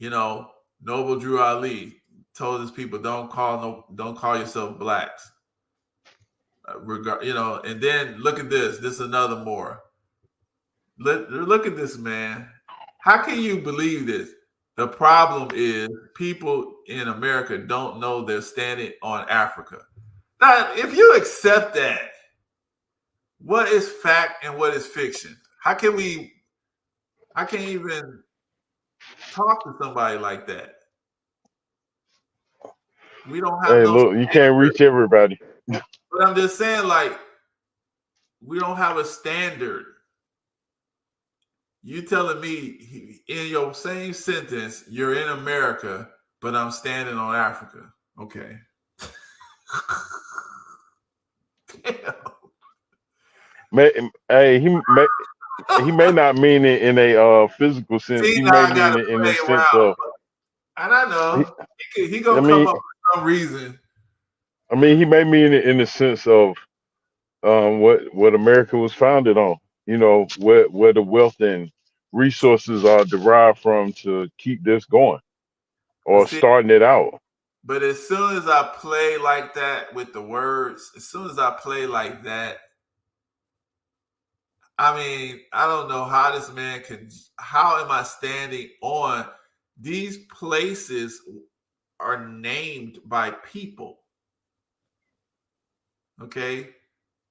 You know, Noble Drew Ali told his people, don't call yourself blacks. And then look at this. This is another Moor. Look at this, man. How can you believe this? The problem is people in America don't know they're standing on Africa. Now, if you accept that, what is fact and what is fiction? I can't even talk to somebody like that. We don't have look, you can't reach everybody. But I'm just saying, like, we don't have a standard. You telling me in your same sentence, you're in America, but I'm standing on Africa. Okay. He may not mean it in a physical sense. He may mean it in the sense of. And I know he gonna come up with some reason. I mean, he may mean it in the sense of what America was founded on. You know, where the wealth and resources are derived from to keep this going or starting it out. But as soon as I play like that with the words, as soon as I play like that, I mean, I don't know how this man how am I standing on? these places are named by people. Okay,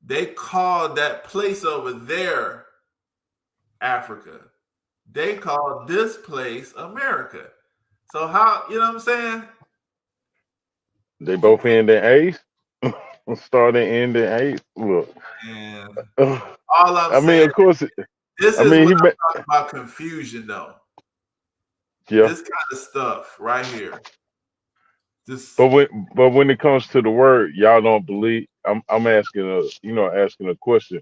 they call that place over there Africa. They call this place America. So how, you know what I'm saying? They both end in A's. Starting end in A's. Look. And I all I'm mean, saying, of course. this I is mean, what I'm talking about, confusion though. yeah. This kind of stuff right here. This But when it comes to the word, y'all don't believe. I'm asking asking a question.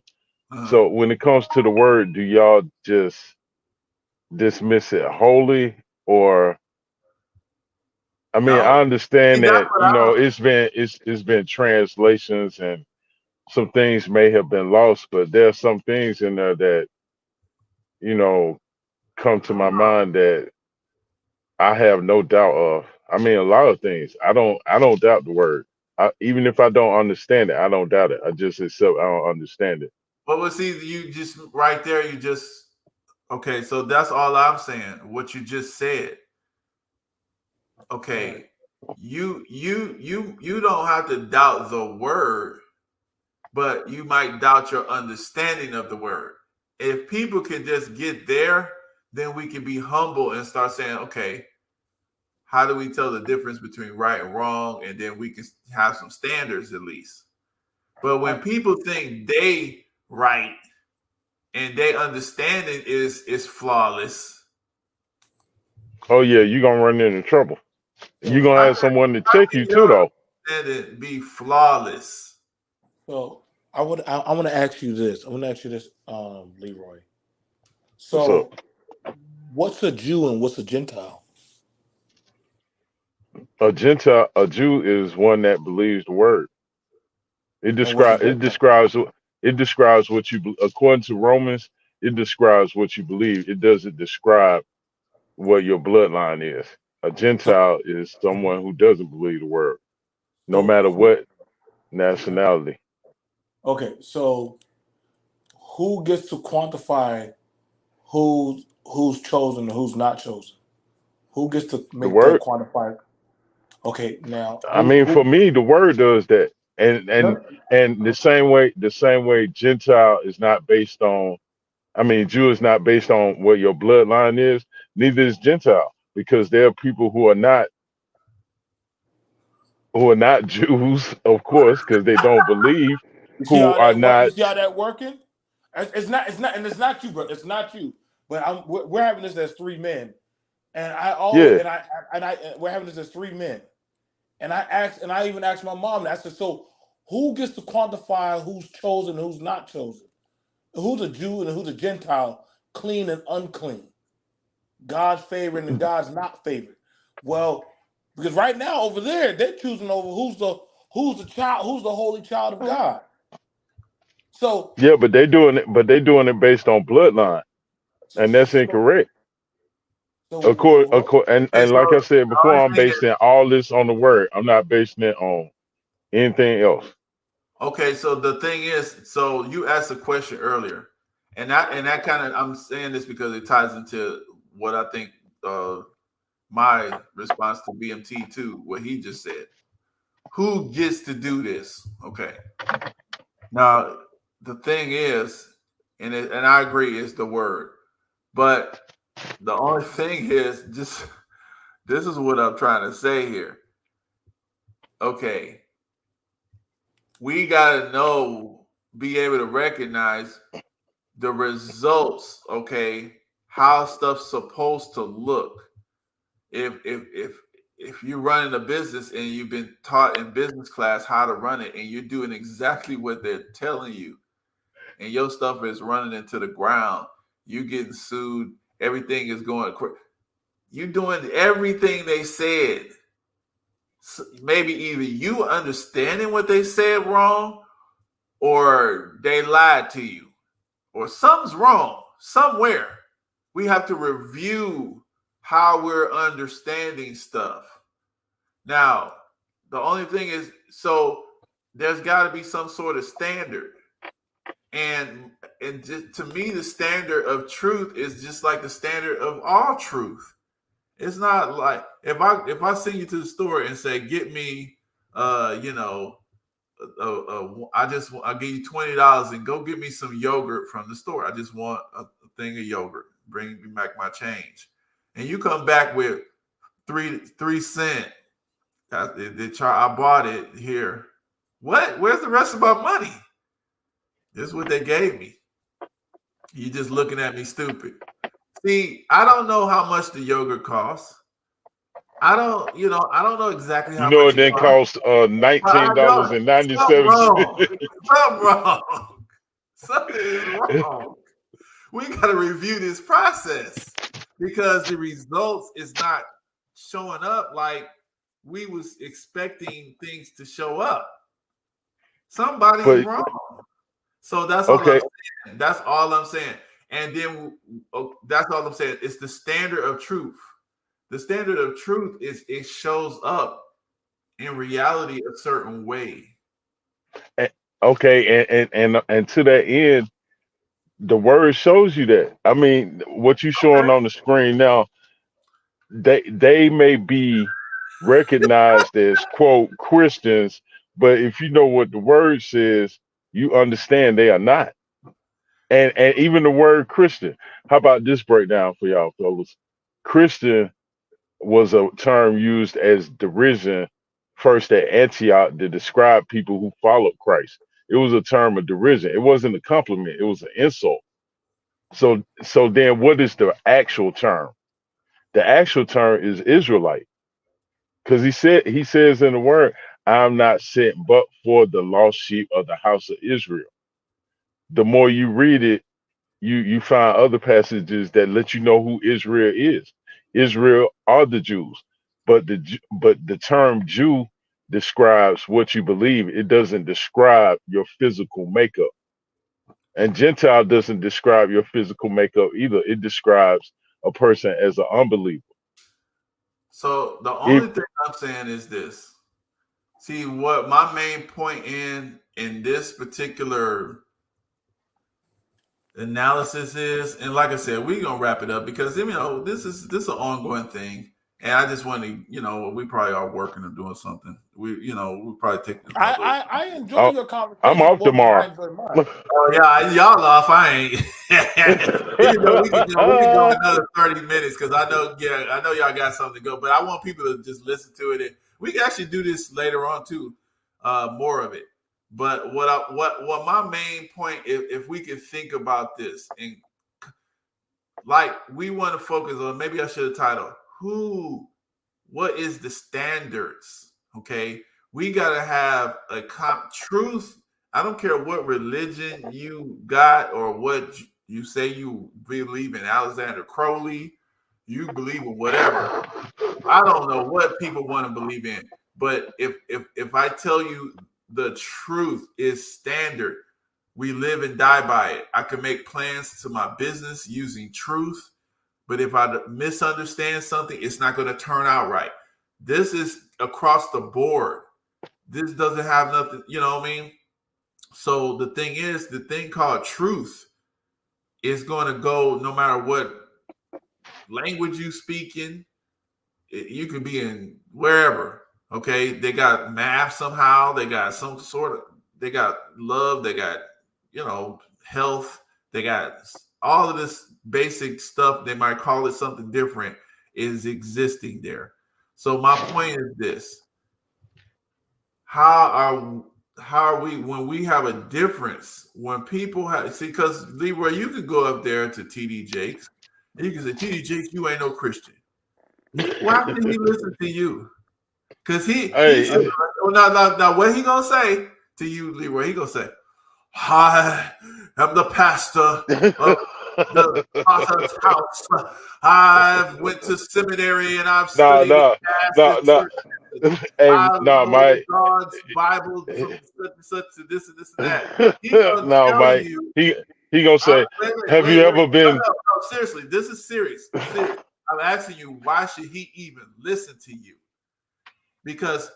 uh, So when it comes to the word, do y'all just dismiss it wholly, or I mean, no. I See, understand that's that what I don't. it's been translations and some things may have been lost, but there are some things in there that you know come to my mind that I have no doubt of. I mean, a lot of things. I don't doubt the word. Even if I don't understand it, I don't doubt it. I just accept I don't understand it. But we'll see, you just right there, you just okay, so that's all I'm saying. What you just said. Okay. You don't have to doubt the word, but you might doubt your understanding of the word. If people can just get there, then we can be humble and start saying, okay, how do we tell the difference between right and wrong? And then we can have some standards at least. But when people think they right and they understanding is flawless, Oh yeah, you're gonna run into trouble. You're gonna have someone to check you too, though. and it be flawless. So I want to ask you this. I want to ask you this, Leroy. What's up? So what's a Jew and what's a Gentile? A Jew is one that believes the word. It And what's a describes it Gentile? describes it describes what according to Romans. It describes what you believe. It doesn't describe what your bloodline is. A So Gentile is someone who doesn't believe the word, no so matter who? what nationality. Okay, so who gets to quantify who's chosen and who's not chosen? Who gets to The make that word. quantify? Okay, now I mean, for me, the word does that, and and no, and the same way Gentile is not based on. I mean, Jew is not based on what your bloodline is. Neither is Gentile, because there are people who are not Jews, of course, because they don't believe, you see who how are that work? not. You see how that working? It's not, and it's not you, bro. It's not you. But we're having this as three men, and I always Yeah, and I we're having this as three men, and I even asked my mom. I said, so who gets to quantify who's chosen and who's not chosen? Who's a Jew and who's a Gentile? Clean and unclean. God's favored and God's not favored. Well, because right now over there they're choosing over who's the holy child of God. So yeah, but they doing it based on bloodline, and that's so incorrect. Of course, what? And and so like I said the before, only I'm thing is, basing all this on the word. I'm not basing it on anything else. okay, so the thing is, so you asked a question earlier, and that kind of, I'm saying this because it ties into what I think my response to BMT too, what he just said. Who gets to do this? Okay. Now the thing is, and I agree, is the word, but the only thing is just this is what I'm trying to say here. Okay, we gotta know, be able to recognize the results, okay, how stuff's supposed to look. If you're running a business and you've been taught in business class how to run it and you're doing exactly what they're telling you and your stuff is running into the ground, you getting sued, everything is going, you're doing everything they said. So maybe either you understanding what they said wrong or they lied to you or something's wrong somewhere. We have to review how we're understanding stuff. Now, the only thing is, so there's got to be some sort of standard. And just, to me, the standard of truth is just like the standard of all truth. It's not like if I send you to the store and say, get me, you know, I'll give you $20 and go get me some yogurt from the store. I just want a thing of yogurt. Bring me back my change, and you come back with 3 cents. I bought it here. What? Where's the rest of my money? This is what they gave me. You just looking at me stupid. See, I don't know how much the yogurt costs. I don't know exactly how You know much it then cost $19.97. Something wrong. Something is wrong. We got to review this process because the results is not showing up like we was expecting things to show up. Somebody's wrong. So that's all I'm saying. That's all I'm saying. And then that's all I'm saying. It's the standard of truth. The standard of truth is it shows up in reality a certain way. Okay, and to that end, the word shows you that. I mean, what you showing on the screen now, they may be recognized as quote Christians, but if you know what the word says, you understand they are not. And even the word Christian. How about this breakdown for y'all fellas? Christian was a term used as derision first at Antioch to describe people who followed Christ. It was a term of derision. It wasn't a compliment, it was an insult. So then what is the actual term? The actual term is Israelite. Because he says in the word, I'm not sent but for the lost sheep of the house of Israel. The more you read it, you find other passages that let you know who Israel is. Israel are the Jews, but the term Jew describes what you believe. It doesn't describe your physical makeup. And Gentile doesn't describe your physical makeup either. It describes a person as an unbeliever. So the only thing I'm saying is this. See, what my main point in this particular analysis is, and like I said, we're gonna wrap it up because this is an ongoing thing, and I just want to, we probably are working or doing something. We probably take. I enjoy your conversation. I'm off tomorrow. Oh yeah, y'all off. I ain't. we can go another 30 minutes because I know y'all got something to go, but I want people to just listen to it, and we can actually do this later on too, more of it. But what my main point, if we could think about this, and like we want to focus on, maybe I should have titled what is the standards? Okay, we gotta have a truth. I don't care what religion you got or what you say you believe in. Alexander Crowley, you believe in whatever. I don't know what people want to believe in, but if I tell you the truth is standard, we live and die by it. I can make plans to my business using truth, but if I misunderstand something, it's not going to turn out right. This is across the board. This doesn't have nothing, you know what I mean? So the thing is, the thing called truth is going to go no matter what language you speak in. You could be in wherever. Okay, they got math somehow. They got they got love. They got, health. They got all of this basic stuff. They might call it something different is existing there. So my point is this. How are we, when we have a difference, when people because Leroy, you could go up there to TD Jakes and you can say, TD Jakes, you ain't no Christian. Why did he listen to you? Because now what he gonna say to you, Leroy? He gonna say, I am the pastor of the Potter's house. I've went to seminary and I've studied Mike. God's Bible from such to this and this and that. He gonna Mike. He gonna say, have you ever been? No, seriously, this is serious. I'm asking you, why should he even listen to you? Because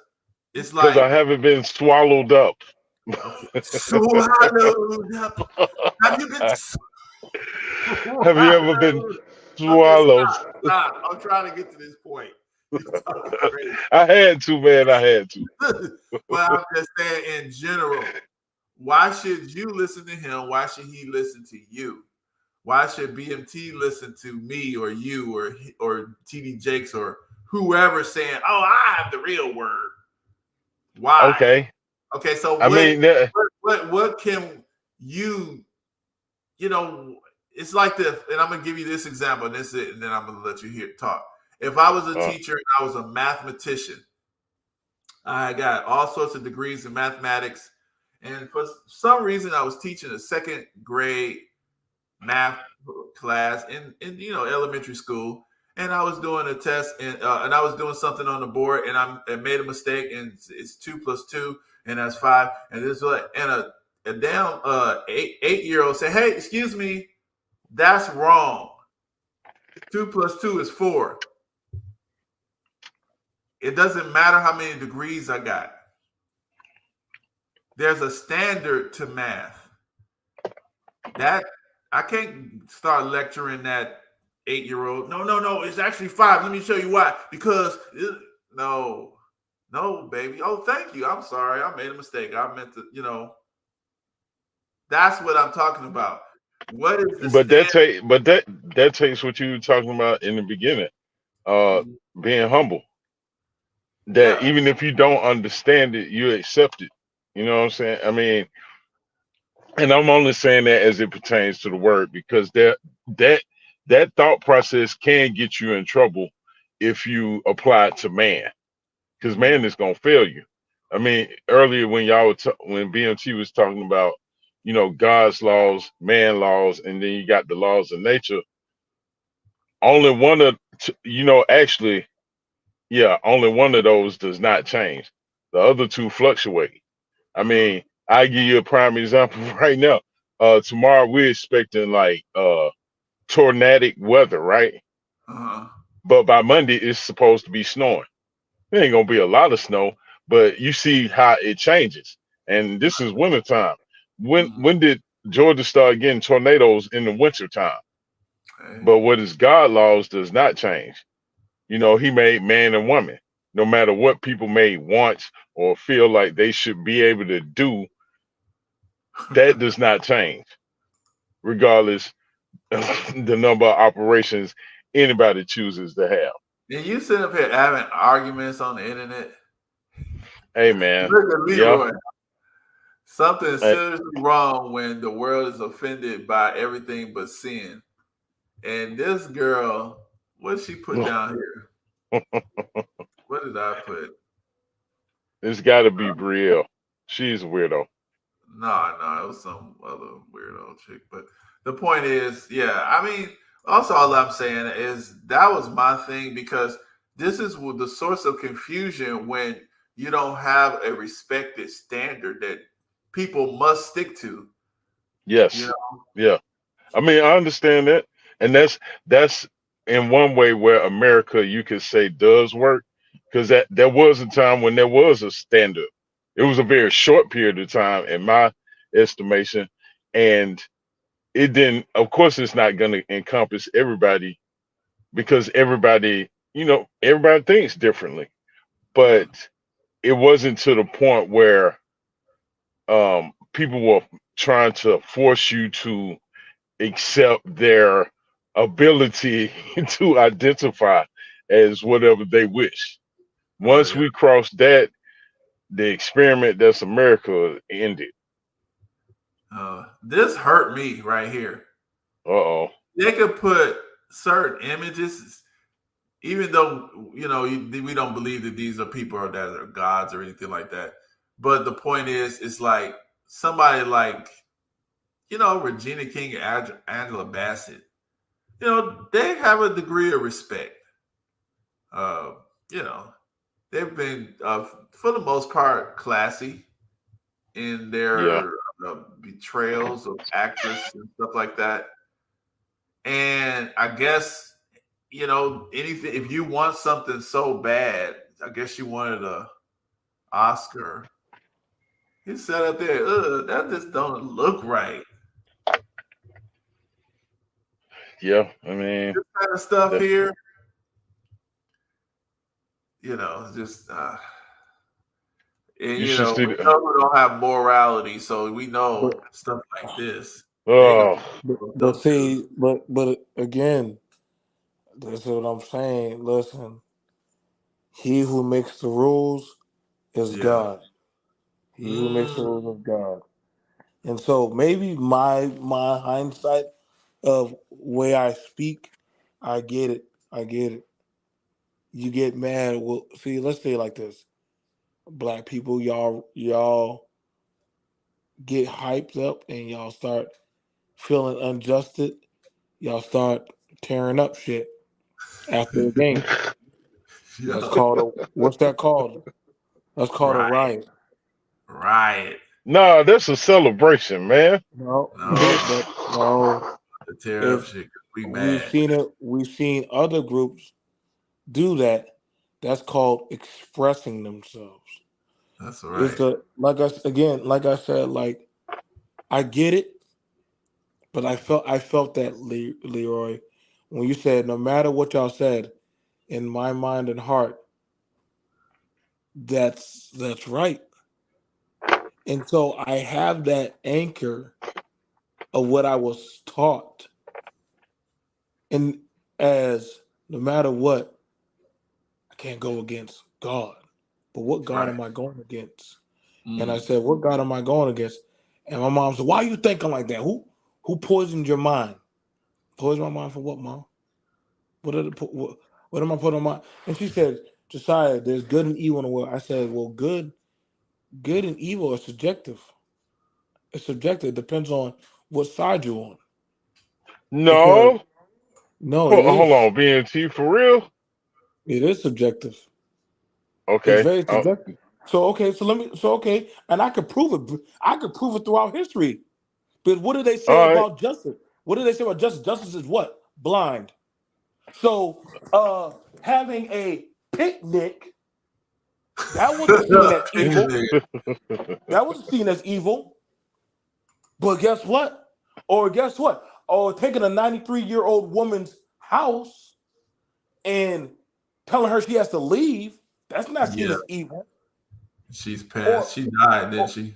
it's like, because I haven't been swallowed up. Swallowed up. Have you been? Have you ever been Okay, Swallow. stop. I'm trying to get to this point. You're talking crazy. I had to, man. I had to. But I'm just saying in general, why should you listen to him? Why should he listen to you? Why should BMT listen to me or you or TD Jakes or whoever saying, "Oh, I have the real word"? Why? Okay. Okay, so I mean, that, what can you know? It's like this, and I'm gonna give you this example, and this is it, and then I'm gonna let you talk. If I was a teacher and I was a mathematician, I got all sorts of degrees in mathematics, and for some reason, I was teaching a second grade math class in elementary school, and I was doing a test, and I was doing something on the board, and I made a mistake, and it's 2 + 2, and that's 5, and this what, and a damn 8-year-old said, "Hey, excuse me, that's wrong. 2 + 2 is 4." It doesn't matter how many degrees I got. There's a standard to math. That I can't start lecturing that 8-year-old. No, it's actually 5. Let me show you why. Because no, baby. Oh, thank you. I'm sorry. I made a mistake. I meant to, that's what I'm talking about. What is the standard? that takes what you were talking about in the beginning. Being humble. That Yeah. even if you don't understand it, you accept it. You know what I'm saying? I mean, and I'm only saying that as it pertains to the word, because that thought process can get you in trouble if you apply it to man, because man is gonna fail you. I mean, earlier when y'all were when BMT was talking about, God's laws, man laws, and then you got the laws of nature. Only one of actually, yeah, only one of those does not change. The other two fluctuate. I mean, I give you a prime example right now. Tomorrow we're expecting like tornadic weather, right? Uh-huh. But by Monday it's supposed to be snowing. There ain't gonna be a lot of snow, but you see how it changes. And this is wintertime. When did Georgia start getting tornadoes in the wintertime? But what is God laws does not change. He made man and woman. No matter what people may want or feel like they should be able to do, that does not change, regardless of the number of operations anybody chooses to have. And you sit up here having arguments on the internet. Hey, man. Look at Yeah. Leroy. Something is Hey. seriously wrong when the world is offended by everything but sin. And this girl, what she put down here? What did I put? It's got to be Brielle. She's a weirdo. No, it was some other weirdo chick. But the point is, yeah, I mean, also all I'm saying is that was my thing, because this is the source of confusion when you don't have a respected standard that people must stick to. Yes. Yeah. I mean, I understand that. And that's in one way where America, you could say, does work, because that there was a time when there was a standard. It was a very short period of time, in my estimation, and it didn't. Of course, it's not going to encompass everybody, because everybody thinks differently. But it wasn't to the point where people were trying to force you to accept their ability to identify as whatever they wish. Once we crossed that, the experiment that's America ended. This hurt me right here. Uh-oh. They could put certain images, even though we don't believe that these are people that are gods or anything like that. But the point is, it's like somebody like Regina King and Angela Bassett. They have a degree of respect. They've been for the most part classy in their betrayals of actress and stuff like that. And I guess anything, if you want something so bad, I guess you wanted a Oscar. He sat up there, that just don't look right. Yeah, I mean, This kind of stuff that, here, just and you should see we the. know we don't have morality, so we But know stuff like this. They gonna Oh, hook but up to. see, but again, that's what I'm saying. Listen, he who makes the rules is Yeah. God. He who makes the Mm, rules is God. And so maybe my hindsight of way I speak, I get it. I get it. You get mad. Well, see, let's say it like this. Black people, y'all get hyped up and y'all start feeling unjusted. Y'all start tearing up shit after the game. That's yeah. called what's that called? That's called a Right. riot. Right. nah, that's a celebration, man. No, No, but no. to tear up If shit 'cause we we've mad. seen it, we've seen other groups do that. That's called expressing themselves. That's It's right. a like I said, like I get it, but I felt that Leroy, when you said no matter what y'all said, in my mind and heart, that's right. And so I have that anchor of what I was taught, and as no matter what, I can't go against God. But what God Right. am I going against? And I Mm. said, what God am I going against? And my mom said, why are you thinking like that? Who poisoned your mind? Poisoned my mind for what, Mom? What am I putting on my? And she said, Josiah, there's good and evil in the world. I said, well, good and evil are subjective. It's subjective. It depends on what side you're on. Because No, no, hold on, BNT for real? it is subjective. It's Okay. very subjective. So okay, and I could prove it. I could prove it throughout history. But what do they say All right. about justice? What do they say about justice? Justice is what? Blind. So having a picnic, that wasn't seen as evil. Picnic. That wasn't seen as evil. But guess what? Or guess what? Or taking a 93-year-old woman's house and telling her she has to leave, that's not seen Yeah. as evil. She's Or, passed. She died, didn't or, she?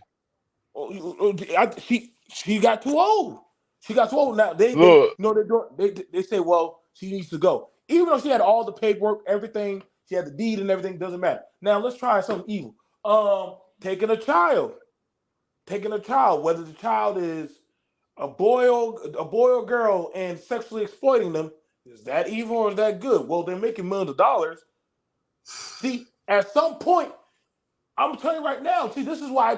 she got too old. She got too old. Now Look, they say, well, she needs to go. Even though she had all the paperwork, everything, she had the deed and everything, doesn't matter. Now let's try something evil. Taking a child. Whether the child is a boy or girl and sexually exploiting them, is that evil or is that good? Well, they're making millions of dollars. See, at some point, I'm telling you right now. See, this is why I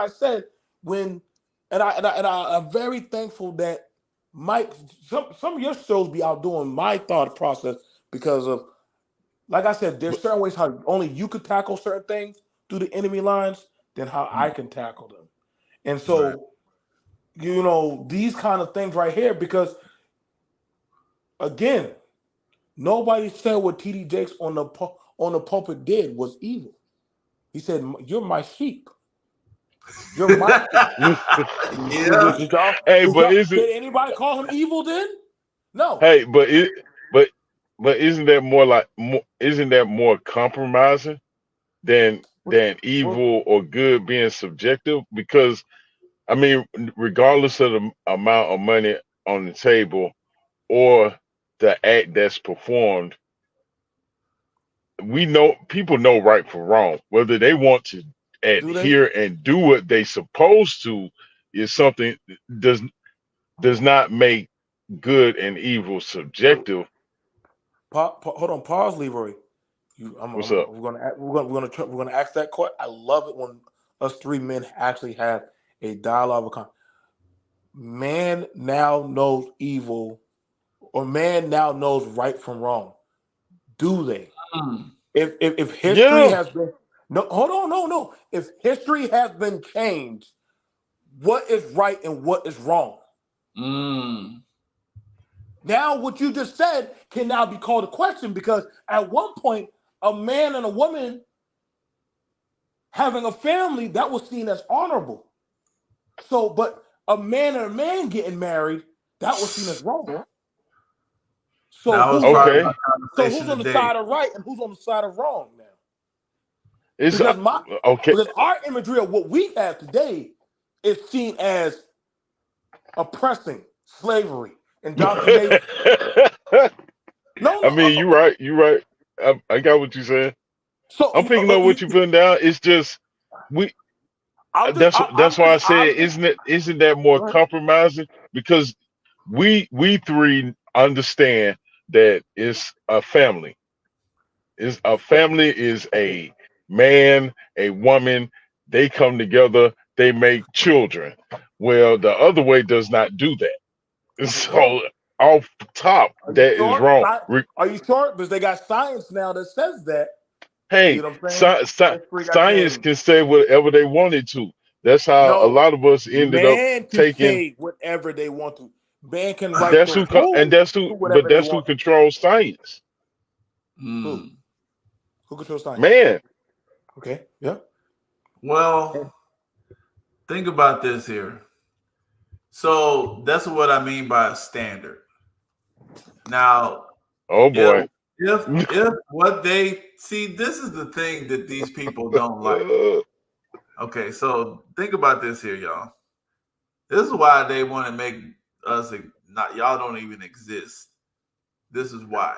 said when, I'm very thankful that Mike. Some of your shows be outdoing my thought process because of, like I said, there's certain ways how only you could tackle certain things through the enemy lines than how I can tackle them. And Right. so, these kind of things right here, because again, nobody said what TD Jakes on the pulpit did was evil. He said, "You're my sheep. You're my sheep." Yeah. hey, but is it? Did anybody call him evil then? No. Hey, but but isn't that more like isn't that more compromising than Well, evil or good being subjective? Because I mean, regardless of the amount of money on the table or the act that's performed, we know people know right from wrong. Whether they want to do they? adhere and do what they supposed to is something does does not make good and evil subjective. Hold on. Pause, Leroy. What's up? We're gonna ask that question. I love it when us three men actually have a dialogue. Man now knows evil, or man now knows right from wrong. Do they? Mm. If history Yeah. has been no, hold on, no. If history has been changed, what is right and what is wrong? Mm. Now, what you just said can now be called a question because at one point, a man and a woman having a family, that was seen as honorable. So, but a man and a man getting married, that was seen as wrong. So That was who's part of Okay. my conversation on the today. side of right and who's on the side of wrong now? It's Because okay. because our imagery of what we have today is seen as oppressing, slavery, indoctrination. No, I no. mean, you're right. You're right. I got what you said. So I'm picking up what you're putting down. It's just we. That's why I said, isn't that more compromising? Because we three understand that it's a family. Is a family is a man, a woman. They come together. They make children. Well, the other way does not do that. So off top, Are you that is sure? wrong. Are you sure? Because they got science now that says that. You Hey, know what I'm saying? That's where I science can. can say whatever they wanted to. That's how a No, lot of us ended up man can taking. say whatever they want to. Man can write That's the who, and rules that's to who, but whatever they that's who want. controls science. Who? Mm. Who controls science? Man, Okay. Yeah. Well, think about this here. So that's what I mean by a standard. Now, oh if boy. if what they see, this is the thing that these people don't like. Okay, so think about this here, y'all. This is why they want to make us not y'all don't even exist. This is why.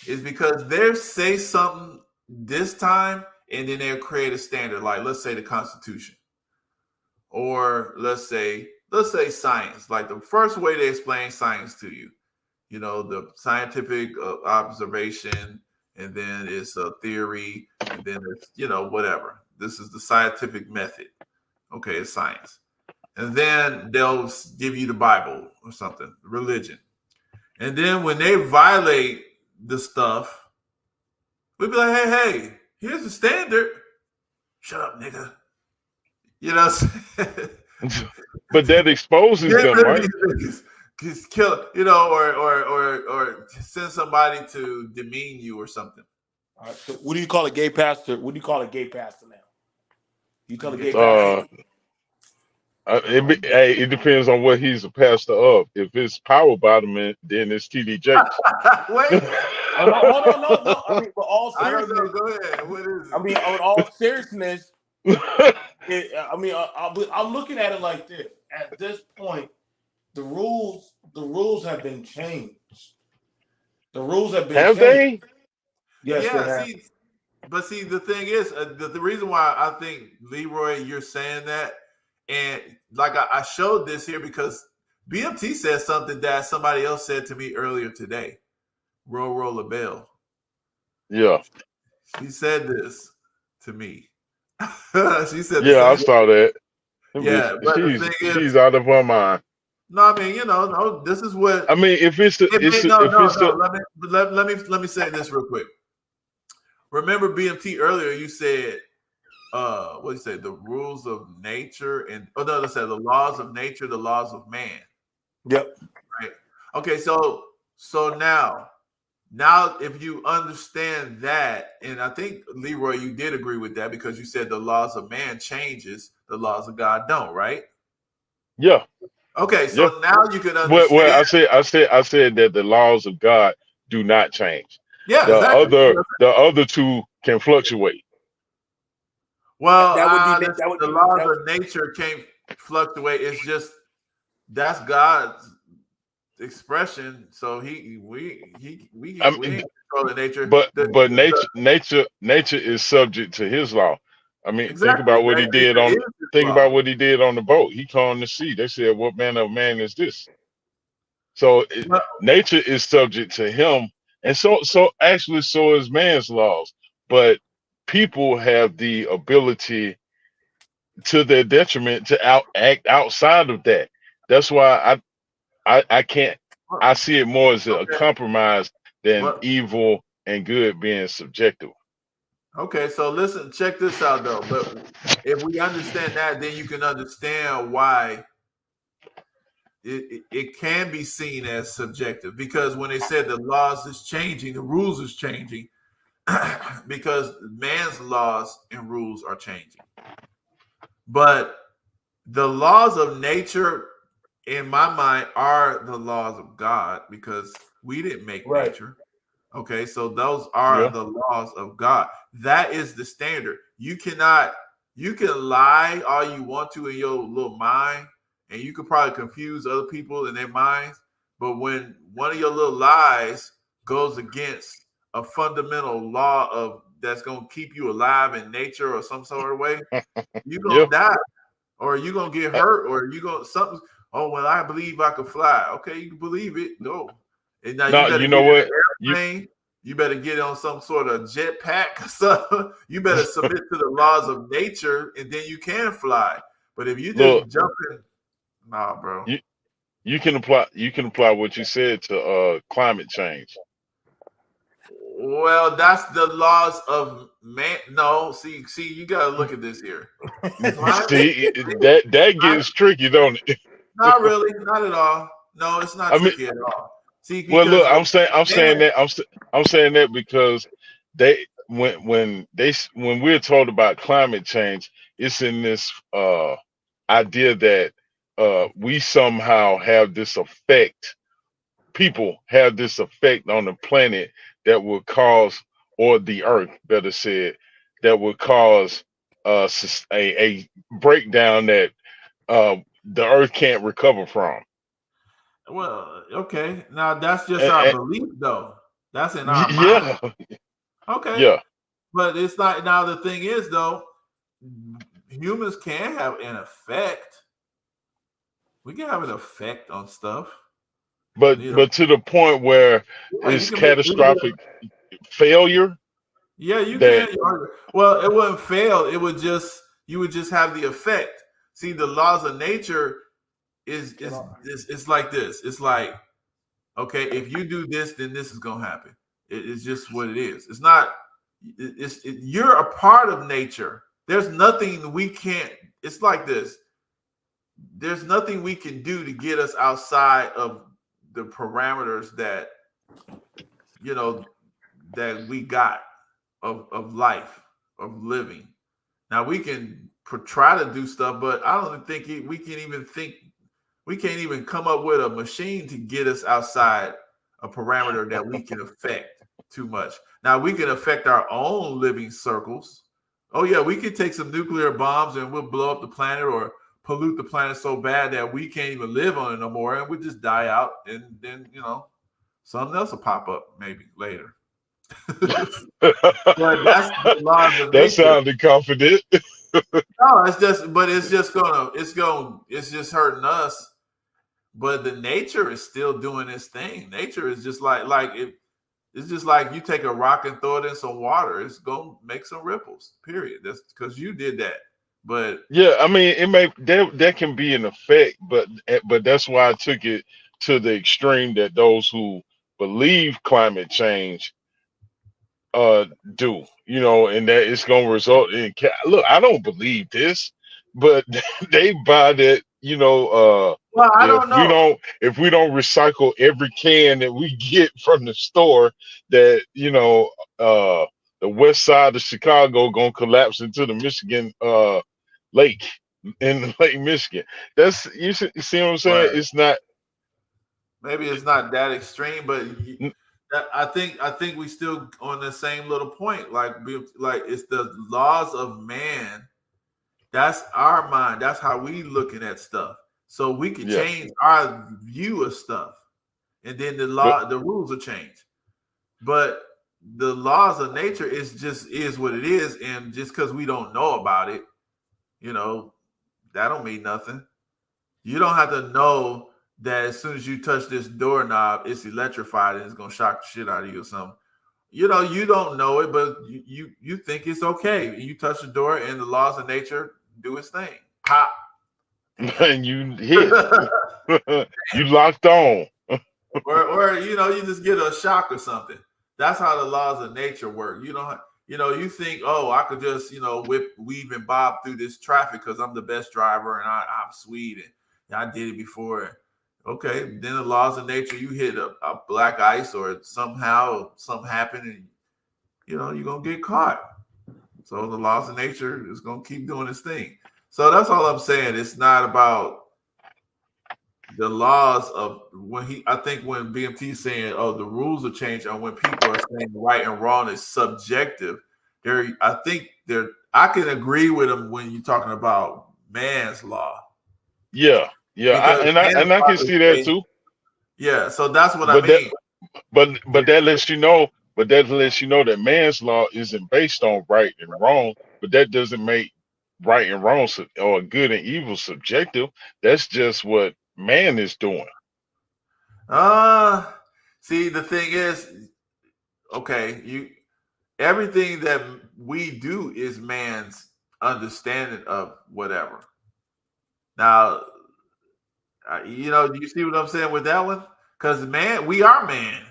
It's because they say something this time and then they'll create a standard, like let's say the Constitution. Or let's say science. Like the first way they explain science to you, the scientific observation, and then it's a theory, and then it's whatever. This is the scientific method. Okay, it's science. And then they'll give you the Bible or something, religion. And then when they violate the stuff, we'll be like, hey, here's the standard. Shut up, nigga. You know what I'm saying? But that exposes Get them, rid of right? these niggas. Just kill, or send somebody to demean you or something. All right. So what do you call a gay pastor? What do you call a gay pastor now? You tell a gay Uh, pastor. it depends on what he's a pastor of. If it's power bottoming, then it's TD Jakes. Wait, Oh, no, hold on, no. I mean, but all I don't know. seriousness. Go ahead. What is it? I mean, on all seriousness. I'm looking at it like this. At this point, the rules have been changed. The rules have been Have changed. they? Yes, they Yeah. have. See, the thing is, the reason why I think Leroy, you're saying that, and like I showed this here because BMT said something that somebody else said to me earlier today. Roll a bell. Yeah. She said this to me. She said the Yeah, I same. saw that. Yeah, but the thing She's is, out of her mind. no, I mean, no, this is what. I mean, if it's No. Let me say this real quick. Remember BMT earlier? You said, what do you say? The rules of nature and let's say the laws of nature, the laws of man. Yep. Right. Okay, so now if you understand that, and I think Leroy, you did agree with that because you said the laws of man changes, the laws of God don't, right? Yeah. Okay, so now you can understand. Well, I said that the laws of God do not change. Yeah, the other two can fluctuate. Well, the laws of nature can't fluctuate. It's just that's God's expression. So we ain't controlling nature. But nature is subject to His law. I mean, exactly. think about what He did on the boat. He calmed the sea. They said, "What manner of man is this?" So nature is subject to Him, and so actually so is man's laws. But people have the ability, to their detriment, to act outside of that. That's why I can't. I see it more as a compromise than evil and good being subjective. Okay, so listen, check this out though. But if we understand that, then you can understand why it can be seen as subjective. Because when they said the laws is changing, the rules is changing, because man's laws and rules are changing. But the laws of nature, in my mind, are the laws of God, because We didn't make Right. nature. Okay, so those are Yeah. the laws of God. That is the standard. You can lie all you want to in your little mind, and you could probably confuse other people in their minds. But when one of your little lies goes against a fundamental law of that's gonna keep you alive in nature or some sort of way, you're Yeah. gonna die, or you're gonna get hurt, or you gonna something. Oh well, I believe I can fly. Okay, you can believe it. Go. And now you No, better you get know in what? an airplane. You better get on some sort of jetpack or something. You better submit to the laws of nature, and then you can fly. But if you Look, just jumping, nah, bro. you can apply what you said to climate change. Well, that's the laws of man. No, see, you gotta look at this here. See, that gets tricky, don't it? Not really, not at all. No, it's not I mean, tricky at all. See, well, look, because I'm saying man, that I'm saying that because they when we're told about climate change, it's in this idea that we somehow have this effect. People have this effect on the planet that will cause, or the Earth, better said, that will cause a breakdown that the Earth can't recover from. well, okay. Now that's just And, our and, belief, though. That's in our mind. yeah, Okay, yeah. but it's not. Now the thing is, though, humans can have an effect. We can have an effect on stuff. But You know, to the point where yeah, you it's can make catastrophic failure yeah, you that can. Well, it wouldn't fail. It would just you would just have the effect. See, the laws of nature is it's like this. It's like, okay, if you do this, then this is gonna happen. It's just what it is. It's not. You're a part of nature. There's nothing we can't. It's like this. There's nothing we can do to get us outside of the parameters that you know that we got of life, of living. Now we can try to do stuff, but I don't think we can even think. We can't even come up with a machine to get us outside a parameter that we can affect too much. Now we can affect our own living circles. Oh yeah, we can take some nuclear bombs and we'll blow up the planet or pollute the planet so bad that we can't even live on it no more, and we just die out, and then something else will pop up maybe later. But that's the laws of that nature. sounded confident. No, it's just hurting us. But the nature is still doing its thing. Nature is just it's just like you take a rock and throw it in some water. It's gonna make some ripples. Period. That's because you did that. But Yeah, I mean, it may that can be an effect, but that's why I took it to the extreme that those who believe climate change do, and that it's going to result in look, I don't believe this, but they buy that, well, I don't know. if we don't recycle every can that we get from the store, that the west side of Chicago going to collapse into the Michigan lake, in Lake Michigan. That's you see what I'm saying? Right. It's not, Maybe it's not that extreme, but I think we still on the same little point. Like it's the laws of man. That's our mind. That's how we looking at stuff. So we can yeah. change our view of stuff, and then the rules will change. But the laws of nature is what it is, and just because we don't know about it, that don't mean nothing. You don't have to know that as soon as you touch this doorknob, it's electrified and it's gonna shock the shit out of you or something. You don't know it, but you think it's okay. You touch the door and the laws of nature do its thing. Pop. And you hit. You locked on. or you just get a shock or something. That's how the laws of nature work. You think, oh, I could just weave and bob through this traffic because I'm the best driver and I'm sweet and I did it before. Okay, then the laws of nature, you hit a black ice or somehow something happened and you're gonna get caught. So the laws of nature is gonna keep doing its thing. So that's all I'm saying. It's not about the laws of I think when BMT is saying, oh, the rules have changed, and when people are saying right and wrong is subjective, I can agree with him when you're talking about man's law. Yeah, Because and I can see that too. Yeah, so that's what But I mean. but that lets you know. But that lets you know that man's law isn't based on right and wrong. But that doesn't make right and wrong or good and evil subjective. That's just what man is doing. See, the thing is, okay, everything that we do is man's understanding of whatever. Now, do you see what I'm saying with that one? Because we are man.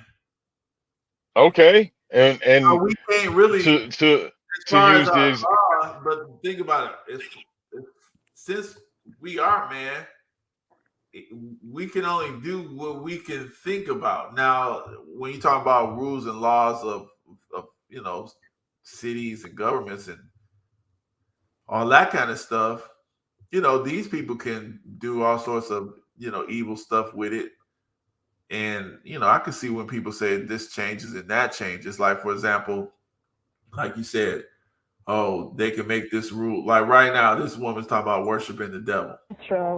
Okay, and We can't really, to as far as use our this. law, but think about it. Since we are man, we can only do what we can think about. Now, when you talk about rules and laws of cities and governments and all that kind of stuff, these people can do all sorts of evil stuff with it. And I can see when people say this changes and that changes. Like, for example, like you said, oh, they can make this rule. Like right now, this woman's talking about worshiping the devil. Here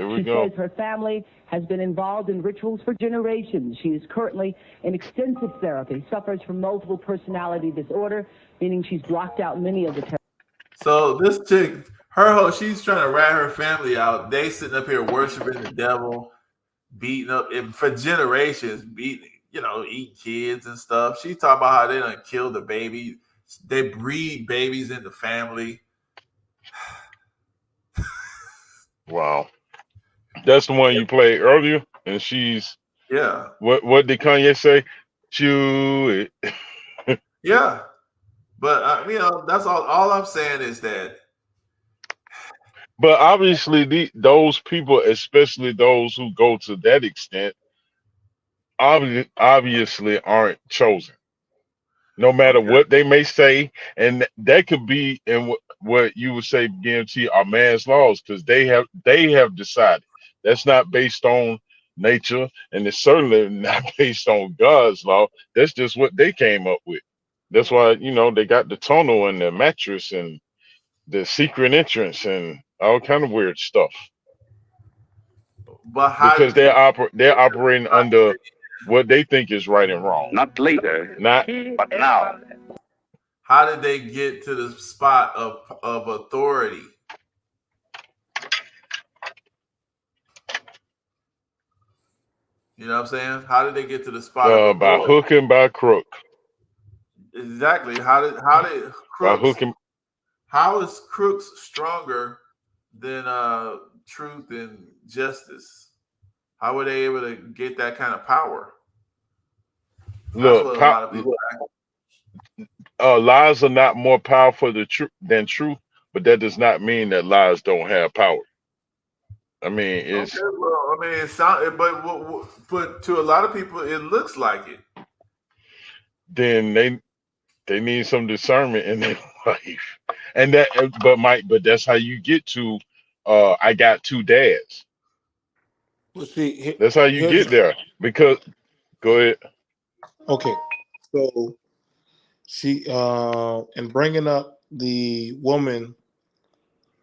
we She go. says her family has been involved in rituals for generations. She is currently in extensive therapy, suffers from multiple personality disorder, meaning she's blocked out many of the. So this chick, she's trying to rat her family out. They sitting up here worshiping the devil, beating up for generations, eating kids and stuff. She's talking about how they done kill the baby. They breed babies in the family. Wow, that's the one you played earlier, and she's Yeah. What did Kanye say? Chew it. Yeah, but that's all I'm saying is that. But obviously, those people, especially those who go to that extent, obviously aren't chosen. No matter what they may say, and that could be in what you would say BMT are man's laws, because they have decided that's not based on nature, and it's certainly not based on God's law. That's just what they came up with. That's why they got the tunnel and the mattress and the secret entrance and all kind of weird stuff. But because they're operating under what they think is right and wrong. Not later, Not but now. How did they get to the spot of authority? You know what I'm saying? How did they get to the spot? By hook and by crook. Exactly. How did Crooks? By hook and how is Crooks stronger than truth and justice? How were they able to get that kind of power? Look, lies are not more powerful than truth, but that does not mean that lies don't have power. I mean, it's. Okay, well, I mean, it sounds, but to a lot of people, it looks like it. Then they need some discernment in their life, and but that's how you get to. I got two dads. Well, see, that's how you get there. Because, go ahead. Okay, so she and bringing up the woman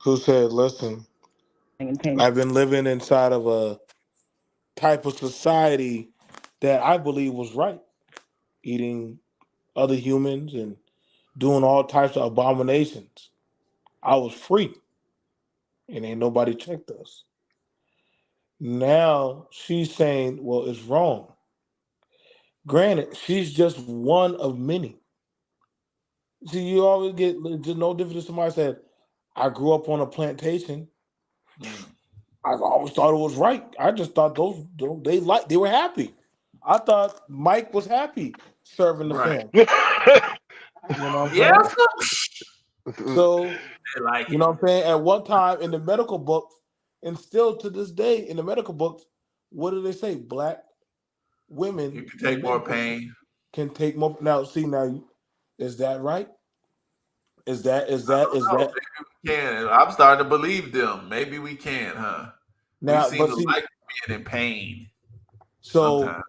who said, "Listen, I've been living inside of a type of society that I believe was right, eating other humans and doing all types of abominations. I was free, and ain't nobody checked us." Now she's saying, well, it's wrong. Granted, she's just one of many. See, you always get just no different than somebody said, I grew up on a plantation. I always thought it was right. I just thought they were happy. I thought Mike was happy serving the family. You know what I'm saying? So, you know what I'm saying? At one time in the medical books, and still to this day in the medical books, what do they say? Black women you can take more pain. Can take more. Now, see, is that right? Is that? Maybe we can. I'm starting to believe them. Maybe we can, huh? We Now, seem but to see, like being in pain so sometimes.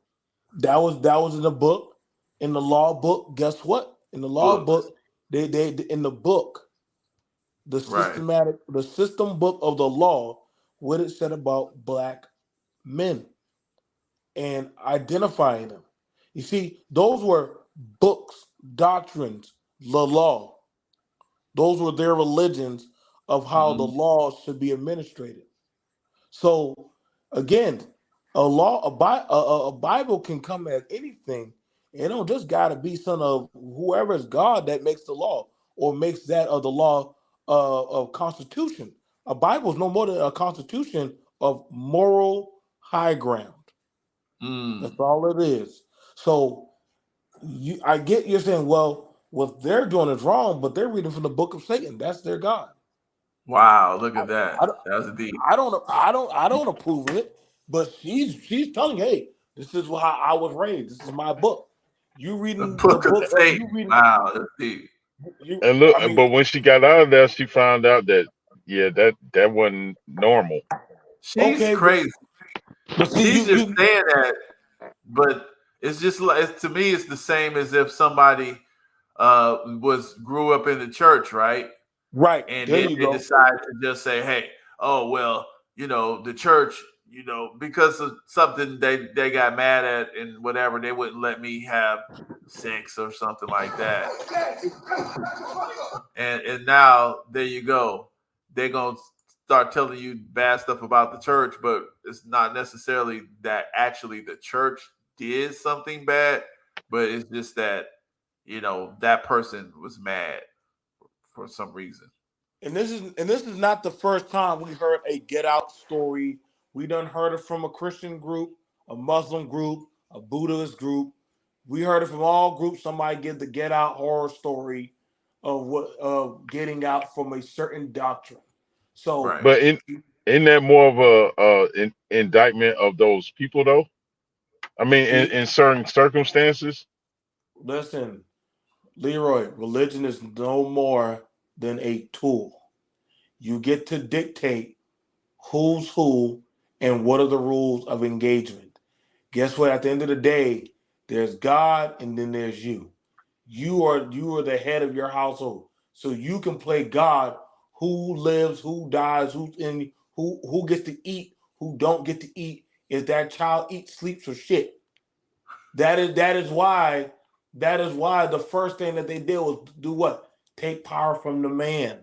that was in the book, in the law book. Guess what? In the law Books. book, they in the book, Right. the system book of the law, what it said about black men and identifying them. You see, those were books, doctrines, the law. Those were their religions of how the Mhm. laws should be administrated. So again, a Bible can come as anything. It don't just got to be son of whoever is God that makes the law or makes that of the law of constitution. A Bible is no more than a constitution of moral high ground. That's Mm. all it is. So I get you're saying, well, what they're doing is wrong, but they're reading from the book of Satan. That's their God. Wow, look at I that. don't, That was deep. I don't approve of it. But she's telling you, hey, this is how I was raised. This is my book. You The reading the book of book of you Satan. reading Wow, that's deep. you. And look, I mean, but when she got out of there, she found out that yeah, that wasn't normal. She's okay, crazy. but see, She's just you saying that, but it's just like to me, it's the same as if somebody grew up in the church, right? right And there then you they go. decide to just say, hey, oh well, the church, because of something they got mad at and whatever, they wouldn't let me have sex or something like that. And now there you go. They're gonna start telling you bad stuff about the church, but it's not necessarily that actually the church did something bad, but it's just that that person was mad for some reason. And this is not the first time we heard a get out story. We done heard it from a Christian group, a Muslim group, a Buddhist group. We heard it from all groups. Somebody give the get out horror story of what of getting out from a certain doctrine. So Right. But in that more of indictment of those people though? I mean, it, in certain circumstances. listen, Leroy, religion is no more than a tool. You get to dictate who's who and what are the rules of engagement. Guess what? At the end of the day, there's God and then there's you. You are the head of your household. So you can play God who lives, who dies, who's in who gets to eat, who don't get to eat, if that child eats, sleeps, or shit. That is why the first thing that they did was do what? Take power from the man.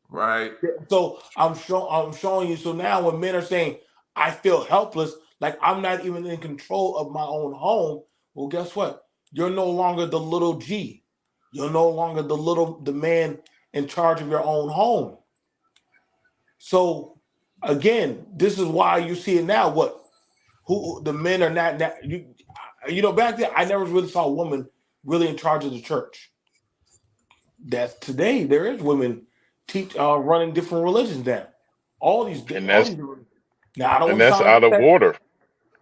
Right. So I'm showing you. So now when men are saying, I feel helpless, like I'm not even in control of my own home, well, guess what? You're no longer the little G. You're no longer the man in charge of your own home. So again, this is why you see it now. What who the men are not back then I never really saw a woman really in charge of the church. That's today there is women teach running different religions now. All these And all that's these now I don't and want to that's sound out of like order.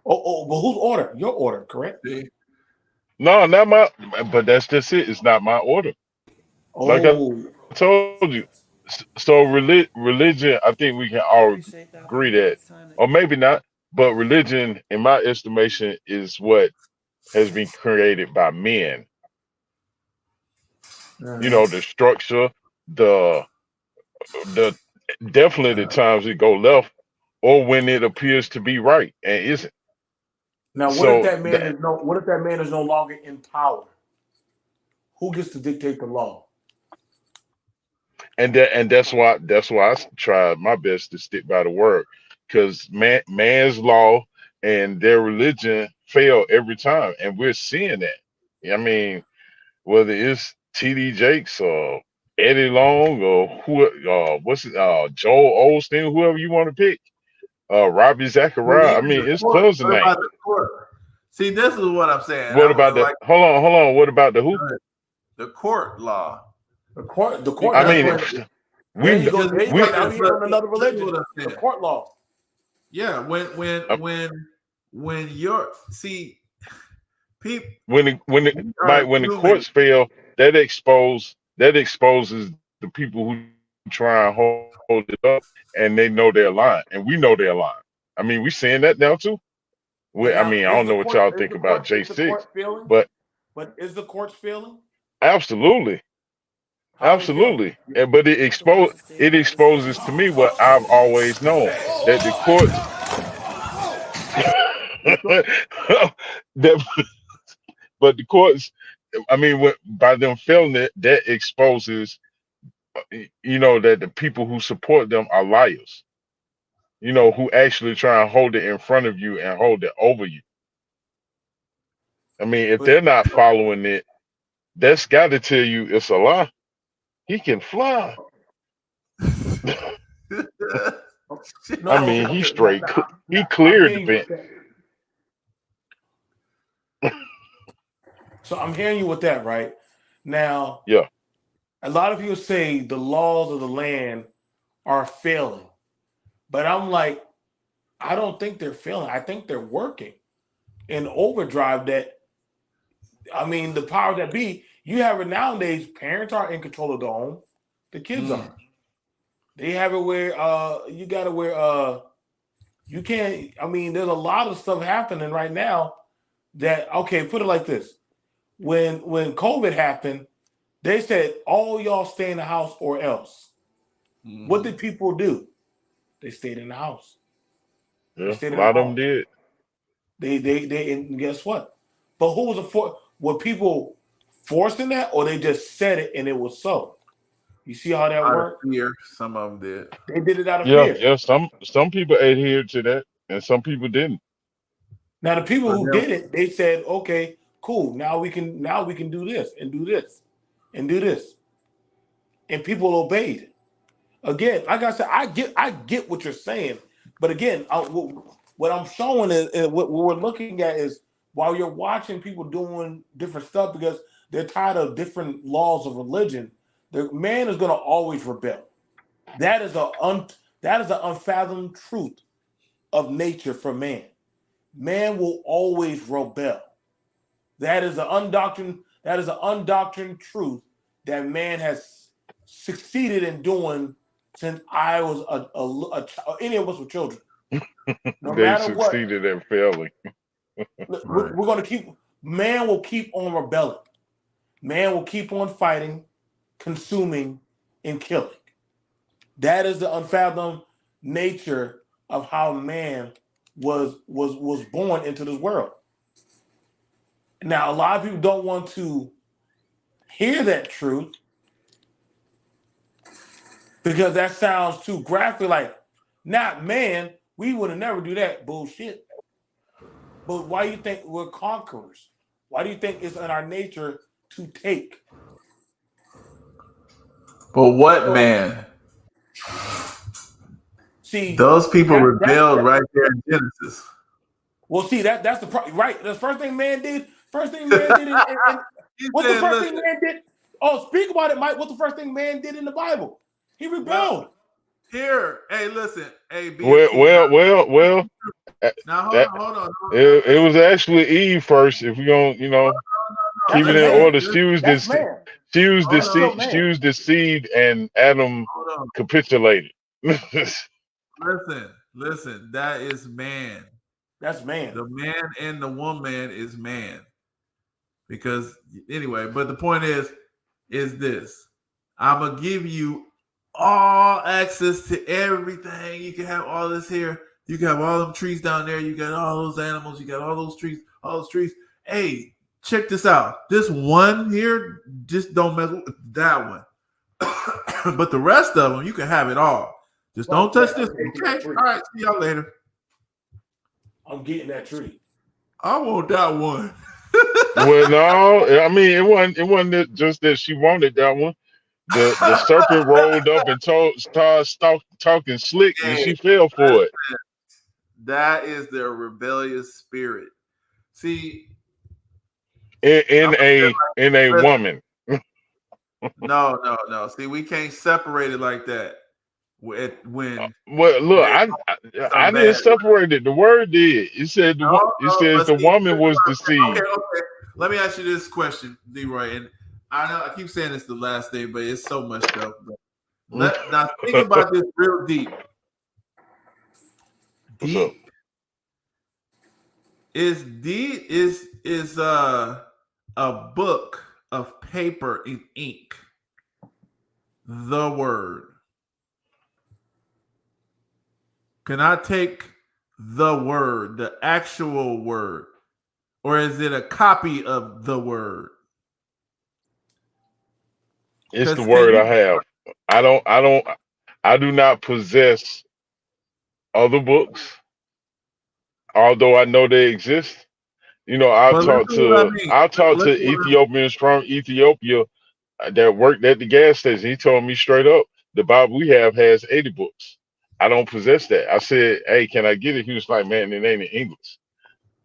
but whose order? Your order, correct? See? No, not my. But that's just it. It's not my order. Like I Oh, told you. So religion, I think we can all agree that, or maybe not. But religion, in my estimation, is what has been created by men. The structure, the the definitely the times it go left, or when it appears to be right and isn't. now So what if that man is no longer in power? Who gets to dictate the law? and that's why I try my best to stick by the word, because man's law and their religion fail every time, and we're seeing that. I mean, whether it's T.D. Jakes or Eddie Long or Joel Osteen, whoever you want to pick, Robbie Well, Zachariah. I even mean, the it's court. tons of What about names. the court? See, this is what I'm saying. What about the? Like Hold on. What about the who? the court law. The court. I That's Because mean, when there you we go. because There you go. we Now we're hitting on another this is religion. what I'm The saying. court law. Yeah, uh, when you're people we are when the human. courts fail, that exposes the people who try and hold it up, and they know they're lying, and we know they're lying. I mean, we seeing that now too. But I now, mean, I is don't the know what court y'all is think the about court is the J6, court failing? but But is the courts failing? absolutely, How they failing? absolutely. But it exposes to me what I've always known, that the courts that but the courts, I mean, by them failing it, that exposes, that the people who support them are liars. Who actually try and hold it in front of you and hold it over you. I mean, if But they're not following it, that's got to tell you it's a lie. He can fly. no, I mean, okay, he now, straight. now, He now, I'm cleared the hearing you bench. with that. So I'm hearing you with that, right? Now, Yeah. a lot of people say the laws of the land are failing, but I'm like, I don't think they're failing. I think they're working in overdrive. The powers that be, you have it nowadays. Parents are in control of the home. The kids are. They have it where you got to where you can't. I mean, there's a lot of stuff happening right now that, okay, put it like this. When COVID happened, they said all y'all stay in the house or else. What did people do? They stayed in the house. They Yeah, stayed a in the lot of them house. did. And guess what? But who was were people forcing that, or they just said it and it was so? You see how that Out of worked? fear, some of them did. They did it out of Yeah, fear. yeah. Some people adhered to that, and some people didn't. Now the people But who then, did it, they said, "Okay, cool. Now we can do this and do this and do this," and people obeyed. Again, like I said, I get what you're saying, but again, what I'm showing is what we're looking at is while you're watching people doing different stuff because they're tired of different laws of religion, the man is going to always rebel. That is that is an unfathomed truth of nature for man. Man will always rebel. That is an undoctrined truth that man has succeeded in doing since I was any of us were children. No They matter what, succeeded in failing. we're going to keep. Man will keep on rebelling. Man will keep on fighting, consuming, and killing. That is the unfathomed nature of how man was born into this world. Now, a lot of people don't want to hear that truth because that sounds too graphic. Like, not man, we would have never do that bullshit. But why do you think we're conquerors? Why do you think it's in our nature to take? but what man? See, Those people rebelled that, right there in Genesis. well, see that's the right. The first thing man did. First thing man did. What's the first thing man did? Oh, speak about it, Mike. What's the first thing man did in the Bible? He rebelled. Here, hey, listen, hey, Well. Now hold on. It was actually Eve first. If we gonna, keep it in order. She was the seed, and Adam capitulated. Listen. That is man. That's man. The man and the woman is man. Because anyway, but the point is this: I'm gonna give you all access to everything. You can have all this here. You can have all them trees down there. You got all those animals. You got all those trees. Hey, check this out. This one here, just don't mess with that one. But the rest of them, you can have it all. Just don't touch this. Okay. All right. See y'all later. I'm getting that tree. I want that one. Well, no, I mean it wasn't just that she wanted that one. The serpent rolled up and started talking slick, and she fell for it. That is their rebellious spirit. See, in a woman. No. See, we can't separate it like that. When well, look, I didn't separate it. The word did. It said the woman was deceived. Okay. Let me ask you this question, Leroy, and I know I keep saying it's the last thing, but it's so much stuff. Now think about this real deep. is a book of paper and ink the word? Can I take the word, the actual word, or is it a copy of the word? It's the 'Cause word I have. I do not possess other books, although I know they exist. You know, but listen to what I mean. I'll talk to Listen what Ethiopians from Ethiopia that worked at the gas station. He told me straight up, the Bible we have has 80 books. I don't possess that. I said, hey, can I get it? He was like, man, it ain't in English.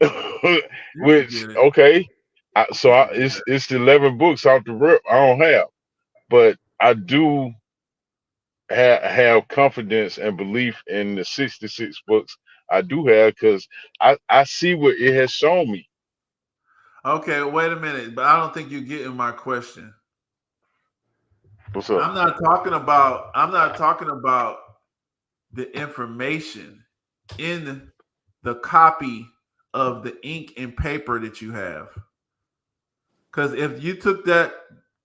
you can Which, get it. okay. You can get it. It's the 11 books off the rip I don't have. But I do have confidence and belief in the 66 books I do have, because I see what it has shown me. Okay, wait a minute, but I don't think you're getting my question. What's up? I'm not talking about the information in the copy of the ink and paper that you have. Because if you took that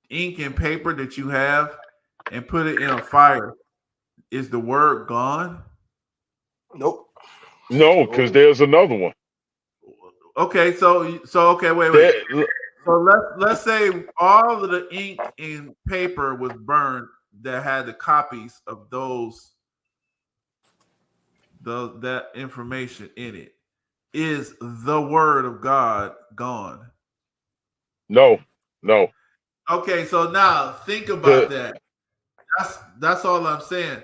ink and paper that you have and put it in a fire, is the word gone? Nope. No, because there's another one. Okay, so okay, wait. That, So let's say all of the ink and paper was burned that had the copies of that information in it. Is the word of God gone? no. Okay, so now think about The, that. That's all I'm saying.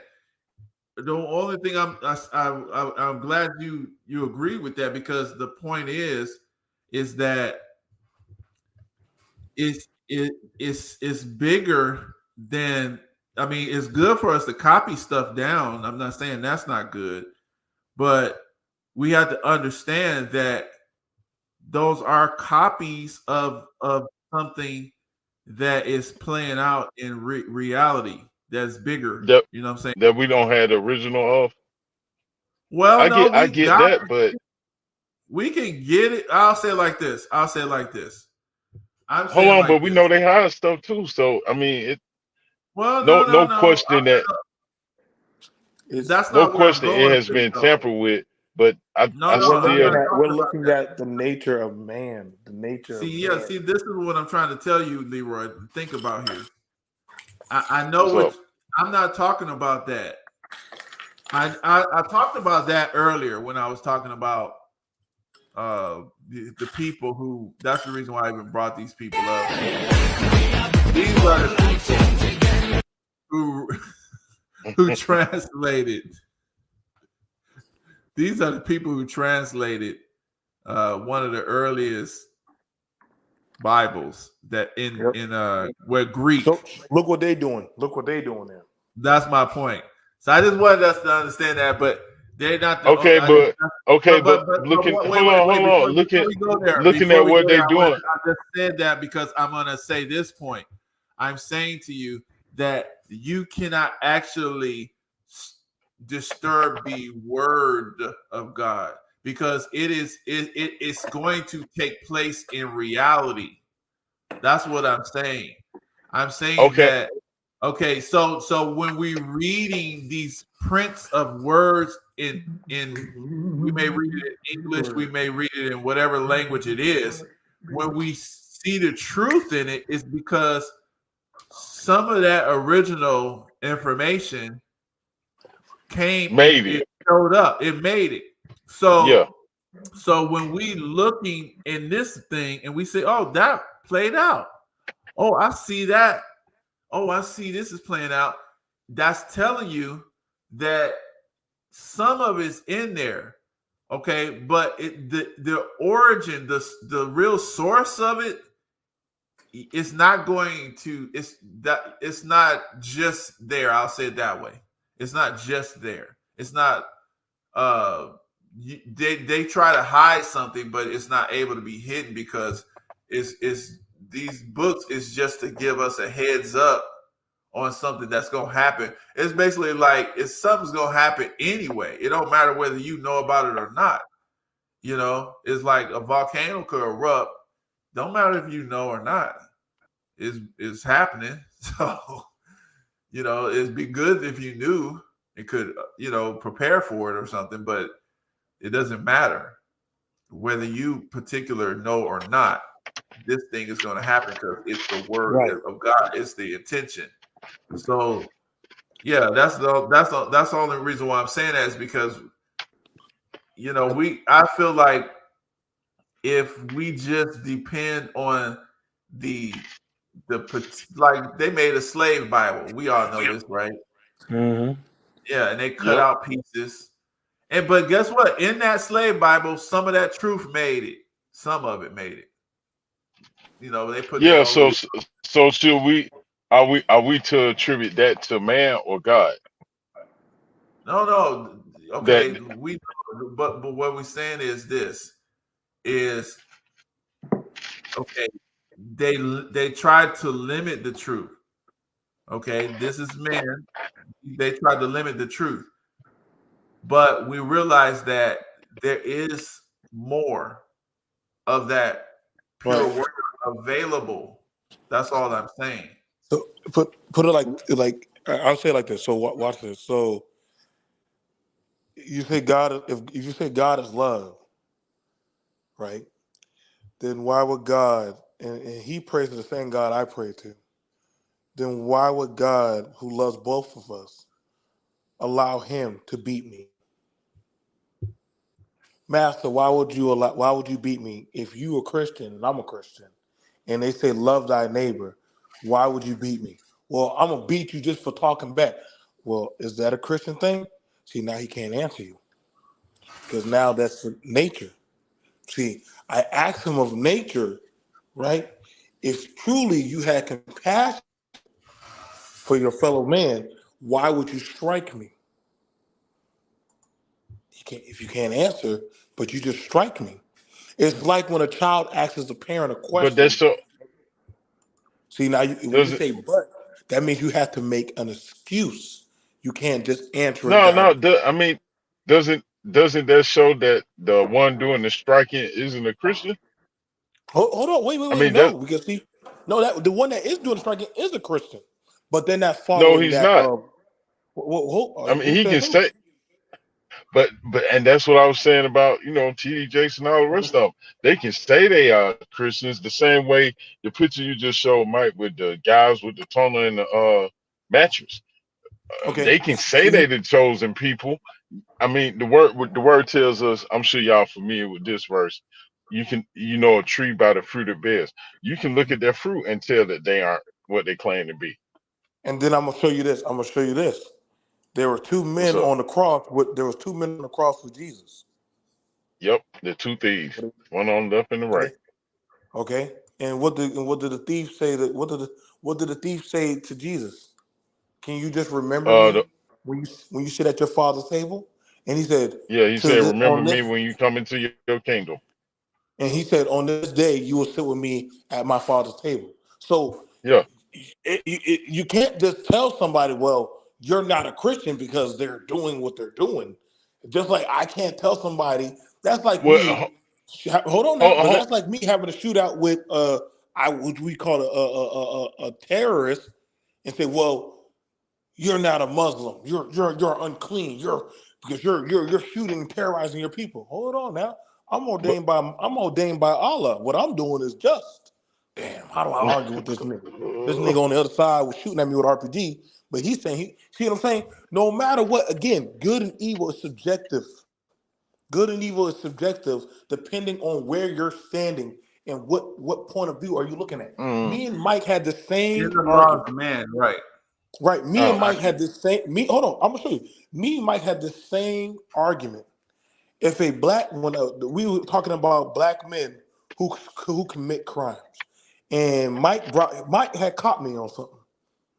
The only thing I'm glad you agree with that, because the point is that it's bigger than, I mean, it's good for us to copy stuff down. I'm not saying that's not good, but we have to understand that those are copies of something that is playing out in reality that's bigger. that You know what I'm saying? that we don't have the original of. Well, no, I get that, but we can get it. I'll say it like this. I'm hold saying on, but like we this. know they hide stuff too. So I mean, Well, no no. question that That's no not where I'm question it going has with it, been though. tampered with. But I No, I'm still not We're talking about looking that. at the nature of man. The nature of See, man. this is what I'm trying to tell you, Leroy. Think about here. I know what's up. I'm not talking about that. I talked about that earlier when I was talking about the people who, that's the reason why I even brought these people up. These are the people who translated. These are the people who translated one of the earliest Bibles that where Greek. So look what they doing. Look what they doing there. That's my point. So I just wanted us to understand that, but they're not the Okay, but looking, wait, hold on. before we go there, Looking at what they doing. I just said that because I'm going to say this point. I'm saying to you that you cannot actually disturb the word of God, because it's going to take place in reality. That's what I'm saying. I'm saying Okay. that. Okay, so when we reading these prints of words in we may read it in English, we may read it in whatever language it is. When we see the truth in it, is because some of that original information it showed up, it made it. So when we looking in this thing and we say, oh, that played out. Oh, I see that. Oh, I see this is playing out. That's telling you that some of it's in there, okay? But the origin, the real source of it, it's not going to. It's not just there. I'll say it that way. It's not just there. It's not. They try to hide something, but it's not able to be hidden, because it's these books is just to give us a heads up on something that's gonna happen. It's basically like, if something's gonna happen anyway, it don't matter whether you know about it or not. You know, it's like a volcano could erupt. Don't matter if you know or not. It's happening. So, you know, it'd be good if you knew and could, you know, prepare for it or something, but it doesn't matter whether you particular know or not. This thing is going to happen because it's the word Right. of God. It's the intention. So, yeah, that's the only reason why I'm saying that is because, you know, I feel like if we just depend on the like they made a slave Bible. We all know this, right? Mm-hmm. Yeah, and they cut Yep. out pieces. And but guess what? In that slave Bible, some of that truth made it. Some of it made it. You know, they put Yeah. their own. So should we to attribute that to man or God? No. That Okay, but what we're saying is this is okay. They tried to limit the truth. Okay, this is man. They tried to limit the truth, but we realize that there is more of that pure Right. word available. That's all I'm saying. So put it like I'll say it like this. So watch this. So you say God, if you say God is love, right? Then why would God, and He prays to the same God I pray to, then why would God, who loves both of us, allow Him to beat me? Master, why would you beat me if you a Christian and I'm a Christian? And they say love thy neighbor, why would you beat me? Well, I'm gonna beat you just for talking back. Well, is that a Christian thing? See, now he can't answer you because now that's nature. See, I asked him of nature, right? If truly you had compassion for your fellow man, why would you strike me? If you can't answer, but you just strike me. It's like when a child asks a parent a but that's question. so See, now when you doesn't say but, that means you have to make an excuse. You can't just answer it no. directly. I mean, doesn't that show that the one doing the striking isn't a Christian? Hold on, I wait, mean no, that because see, no, that the one that is doing the striking is a Christian, but they're not no, following he's that. not. I mean Who he said can who? say, but and that's what I was saying about TD Jakes and all the rest of them. They can say they are Christians the same way the picture you just showed, Mike, with the guys with the tunnel and the mattress. Okay, They can say see, they the chosen people. I mean, the word tells us. I'm sure y'all familiar with this verse. You know a tree by the fruit it bears. You can look at their fruit and tell that they aren't what they claim to be. and then I'm gonna show you this. I'm gonna show you this. There were two What's men up? on the cross. There was two men on the cross with Jesus. Yep, the two thieves, one on the left and the right. Okay, okay. And what did the thief say? What did the thief say to Jesus? Can you just remember The, me when you sit at your father's table? And he said, yeah, he to said, this "Remember on me this, when you come into your kingdom." and he said, on this day you will sit with me at my father's table. So Yeah. you can't just tell somebody, well, you're not a Christian because they're doing what they're doing. Just like I can't tell somebody that's like Well, me. Hold on now, but ho- that's like me having a shootout with which we call a terrorist, and say, well, you're not a Muslim. You're unclean. You're shooting and terrorizing your people. Hold on now. but, I'm ordained by Allah. What I'm doing is just. Damn, how do I argue with this nigga? This nigga on the other side was shooting at me with RPG, but he's saying see what I'm saying? No matter what, again, good and evil is subjective. Good and evil is subjective depending on where you're standing and what point of view are you looking at. mm, Me and Mike had the In same the laws argument. of man, right? Right. Me and oh, Mike had this same hold on, I'm gonna show you. Me and Mike had the same argument. If a black when we were talking about black men who commit crimes, and Mike had caught me on something,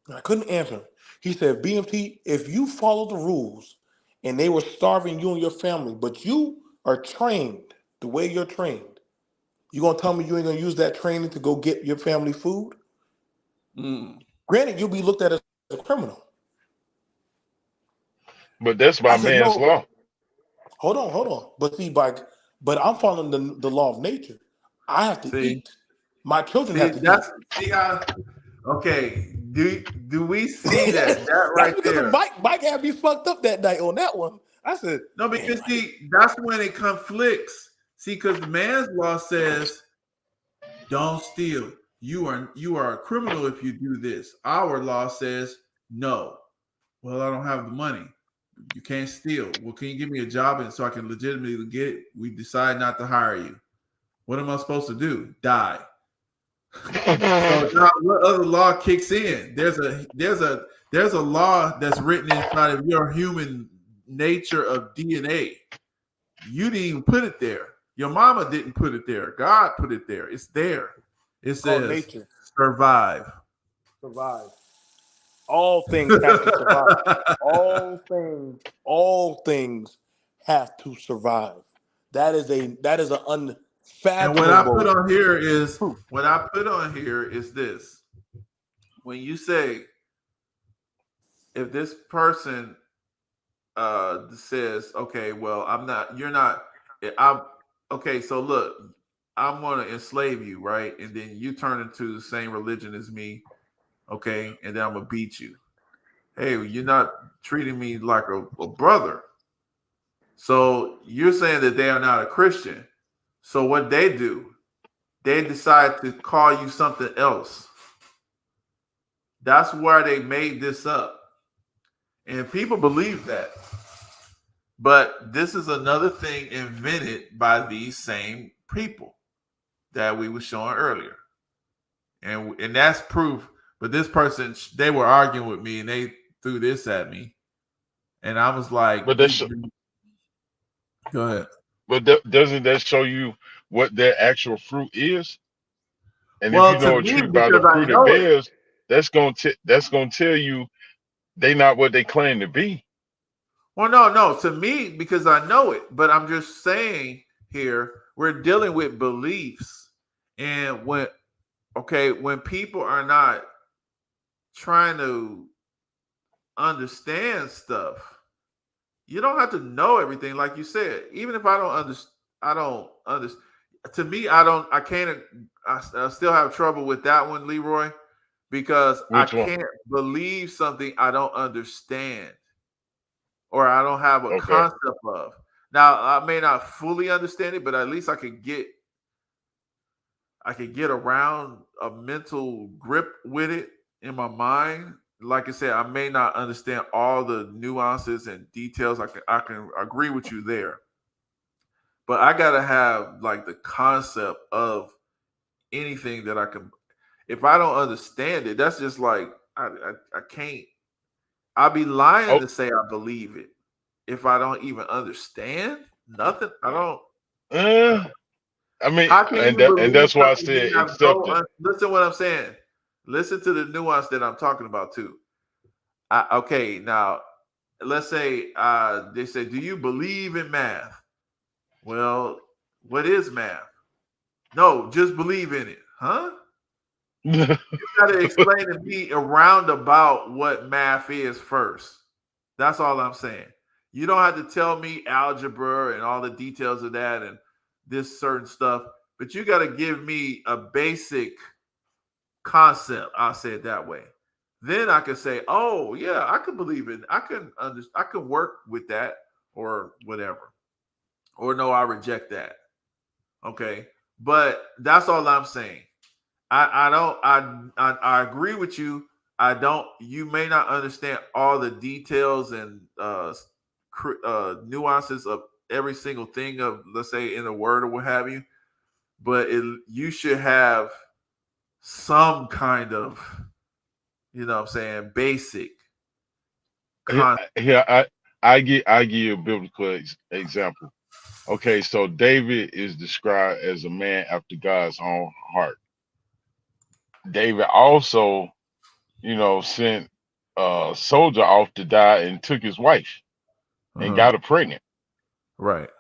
and I couldn't answer him. He said, "BMT, if you follow the rules, and they were starving you and your family, but you are trained the way you're trained, you gonna tell me you ain't gonna use that training to go get your family food? Mm. Granted, you'll be looked at as a criminal." but that's I by said, man's "No, law. hold on. But see, but I'm following the law of nature. I have to See, eat. My children see, have to eat. that's see how. Okay, do we see that That's right because of there? Mike had me fucked up that night on that one. I said, No, man, because see, that's when it conflicts. See, because the man's law says, "Don't steal. You are a criminal if you do this." Our law says, "No." Well, I don't have the money. You can't steal. Well, can you give me a job and so I can legitimately get it? We decide not to hire you. What am I supposed to do? Die. So now what other law kicks in? There's a law that's written inside of your human nature of DNA. You didn't even put it there. Your mama didn't put it there. God put it there. It's there. It called says nature. survive. Survive. All things have to survive. All things have to survive. That is an And what I put unfathomable on here is truth. this. When you say if this person says, okay, well, I'm okay, so look, I'm gonna enslave you, right? And then you turn into the same religion as me, okay, and then I'm gonna beat you. Hey, you're not treating me like a brother. So you're saying that they are not a Christian. So what they do, they decide to call you something else. That's why they made this up. And people believe that. But this is another thing invented by these same people that we were showing earlier. And that's proof. But this person, they were arguing with me and they threw this at me. And I was like, But that's go ahead. but doesn't that show you what their actual fruit is? And if Well, you to know a me, tree by the because I fruit it know it. bears, that's gonna tell you they not what they claim to be. Well, no, to me, because I know it, but I'm just saying here, we're dealing with beliefs. And when people are not trying to understand stuff, you don't have to know everything, like you said. Even if I don't understand. To me, I can't, I still have trouble with that one, Leroy, because I Which one? can't believe something I don't understand or I don't have a Okay. concept of. Now, I may not fully understand it, but at least I could get around a mental grip with it in my mind. Like I said, I may not understand all the nuances and details. I can agree with you there, but I gotta have like the concept of anything that I can. If I don't understand it, that's just like I can't. I'd be lying Oh, to say I believe it if I don't even understand nothing. I don't. uh, I mean, How can you and believe that's why I something you said have no? accepting. Listen, what I'm saying. Listen to the nuance that I'm talking about too. Okay, now let's say they say, "Do you believe in math?" Well, what is math? No, just believe in it, huh? You got to explain to me around about what math is first. That's all I'm saying. You don't have to tell me algebra and all the details of that and this certain stuff, but you got to give me a basic concept. I'll say it that way. Then I can say, "Oh yeah, I can believe it. I can work with that or whatever." Or no, I reject that. Okay, but that's all I'm saying. I don't I agree with you. I don't. You may not understand all the details and nuances of every single thing of, let's say, in a word or what have you, but you should have some kind of, what I'm saying, basic Here, concept. here I give you a biblical example. Okay, so David is described as a man after God's own heart. David also, sent a soldier off to die and took his wife and Uh-huh. got her pregnant. Right.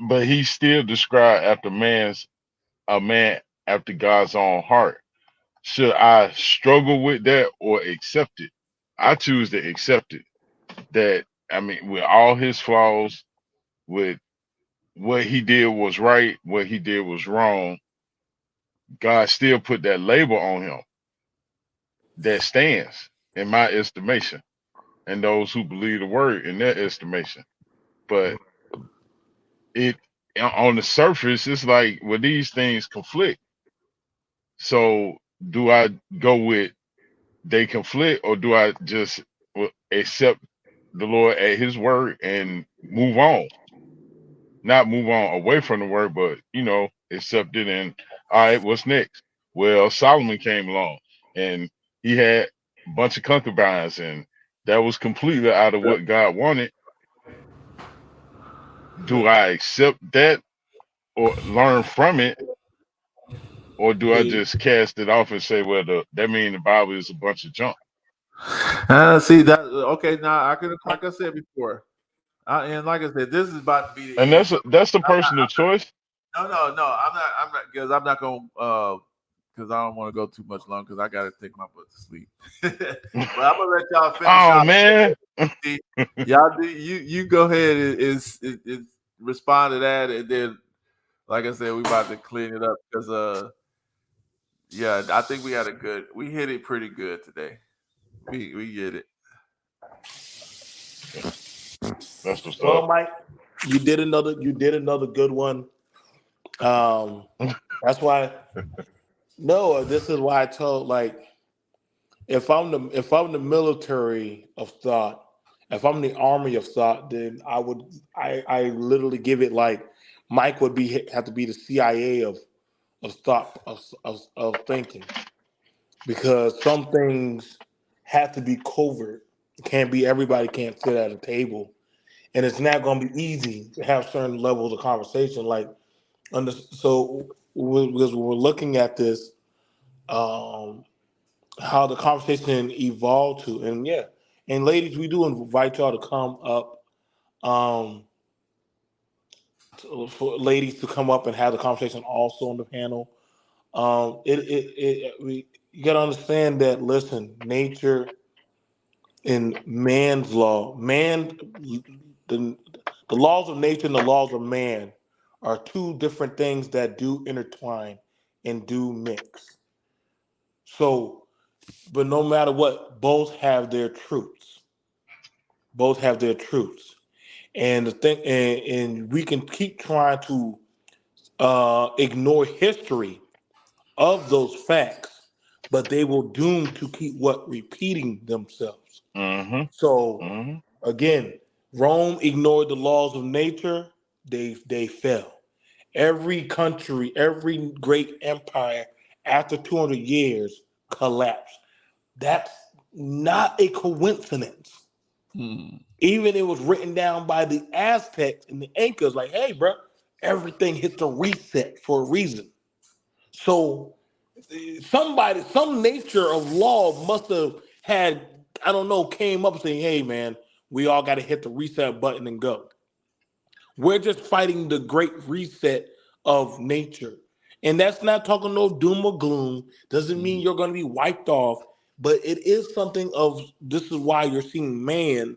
But he's still described after a man after God's own heart. Should I struggle with that or accept it? I choose to accept it. That I mean, with all his flaws, with what he did was right, what he did was wrong, God still put that label on him that stands in my estimation, and those who believe the word in their estimation. But it on the surface, it's like, well, these things conflict. So do I go with they conflict, or do I just accept the Lord at his word and move on? Not move on away from the word, but accept it. And all right, what's next? Well, Solomon came along and he had a bunch of concubines, and that was completely out of what God wanted. Do I accept that or learn from it, or do I just cast it off and say, well, that means the Bible is a bunch of junk? See that? Okay, now I could, like I said before, and like I said, this is about to be the And end. that's a personal choice. No, I'm not, because I'm not gonna, because I don't want to go too much long, because I gotta take my butt to sleep. But I'm gonna let y'all finish. Oh man, y'all do you go ahead and respond to that, and then, like I said, we about to clean it up because yeah, I think we hit it pretty good today. We get it. That's what's Well, up. Mike, you did another good one. That's why. No, this is why I told, like, if I'm the military of thought, if I'm the army of thought, then I literally give it like Mike would have to be the CIA of thought of thinking, because some things have to be covert. It can't be everybody can't sit at a table, and it's not going to be easy to have certain levels of conversation. Like, because we're looking at this, how the conversation evolved to, and yeah, and ladies, we do invite y'all to come up, for ladies to come up and have the conversation also on the panel. You got to understand that. Listen, nature and man's law, the laws of nature and the laws of man are two different things that do intertwine and do mix. So, but no matter what, both have their truths. Both have their truths, and the thing, and we can keep trying to ignore history of those facts, but they will doom to keep repeating themselves. Mm-hmm. So Mm-hmm. again, Rome ignored the laws of nature; they fell. Every country, every great empire, after 200 years, collapsed. That's not a coincidence. Even it was written down by the Aztecs and the Incas, like, hey, bro, everything hits a reset for a reason. So some nature of law must have had, I don't know, came up saying, hey, man, we all got to hit the reset button and go. We're just fighting the great reset of nature. And that's not talking no doom or gloom. Doesn't mean you're going to be wiped off, but it is something of, this is why you're seeing man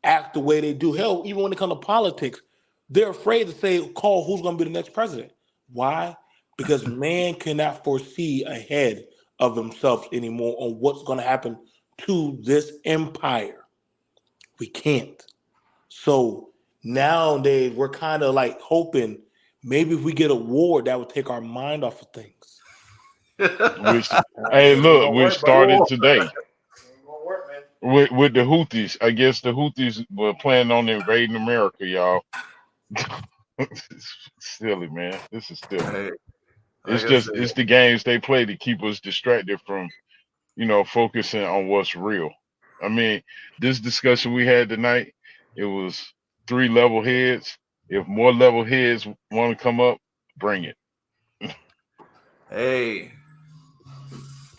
act the way they do. Hell, even when it comes to politics, they're afraid to call who's going to be the next president. Why? Because man cannot foresee ahead of himself anymore on what's going to happen to this empire. We can't. So nowadays, we're kind of like hoping maybe if we get a war, that would take our mind off of things. Hey, look, we started today with the Houthis. I guess the Houthis were planning on invading America, y'all. It's silly, man. This is silly. Hey, It's the games they play to keep us distracted from, focusing on what's real. I mean, this discussion we had tonight, it was 3 level heads. If more level heads want to come up, bring it. Hey,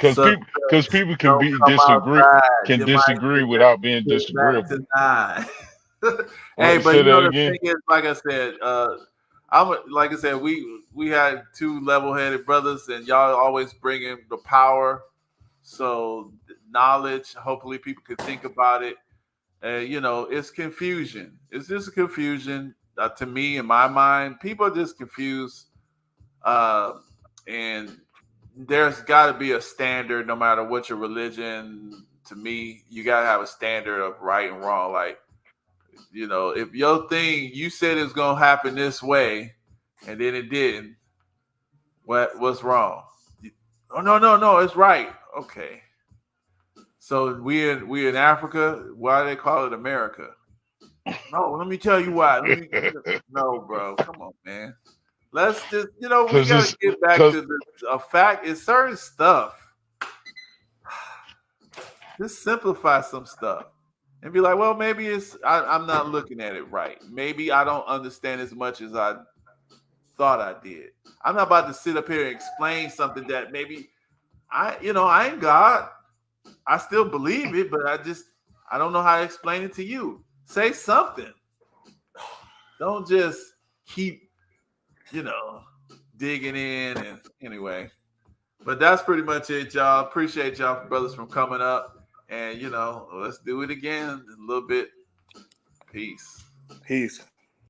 Because people can disagree without being disagreeable. Hey, but Say that the again. thing is, like I said, like I said, we had 2 level-headed brothers, and y'all always bring in the power. So knowledge, hopefully people can think about it. It's confusion. It's just confusion. to me, in my mind, people are just confused. And there's got to be a standard, no matter what your religion. To me, you got to have a standard of right and wrong. Like, you know, if your thing, you said it's going to happen this way, and then it didn't, what's wrong? Oh, no, it's right. Okay. So we in Africa, why do they call it America? No, let me tell you why. No, bro, come on, man. Let's just, we got to get back to a fact. It's certain stuff. Just simplify some stuff and be like, well, maybe I'm not looking at it right. Maybe I don't understand as much as I thought I did. I'm not about to sit up here and explain something that maybe I ain't God. I still believe it, but I don't know how to explain it to you. Say something. Don't just keep, digging in. And anyway, but that's pretty much it, y'all. Appreciate y'all brothers from coming up. And, let's do it again in a little bit. Peace. Peace.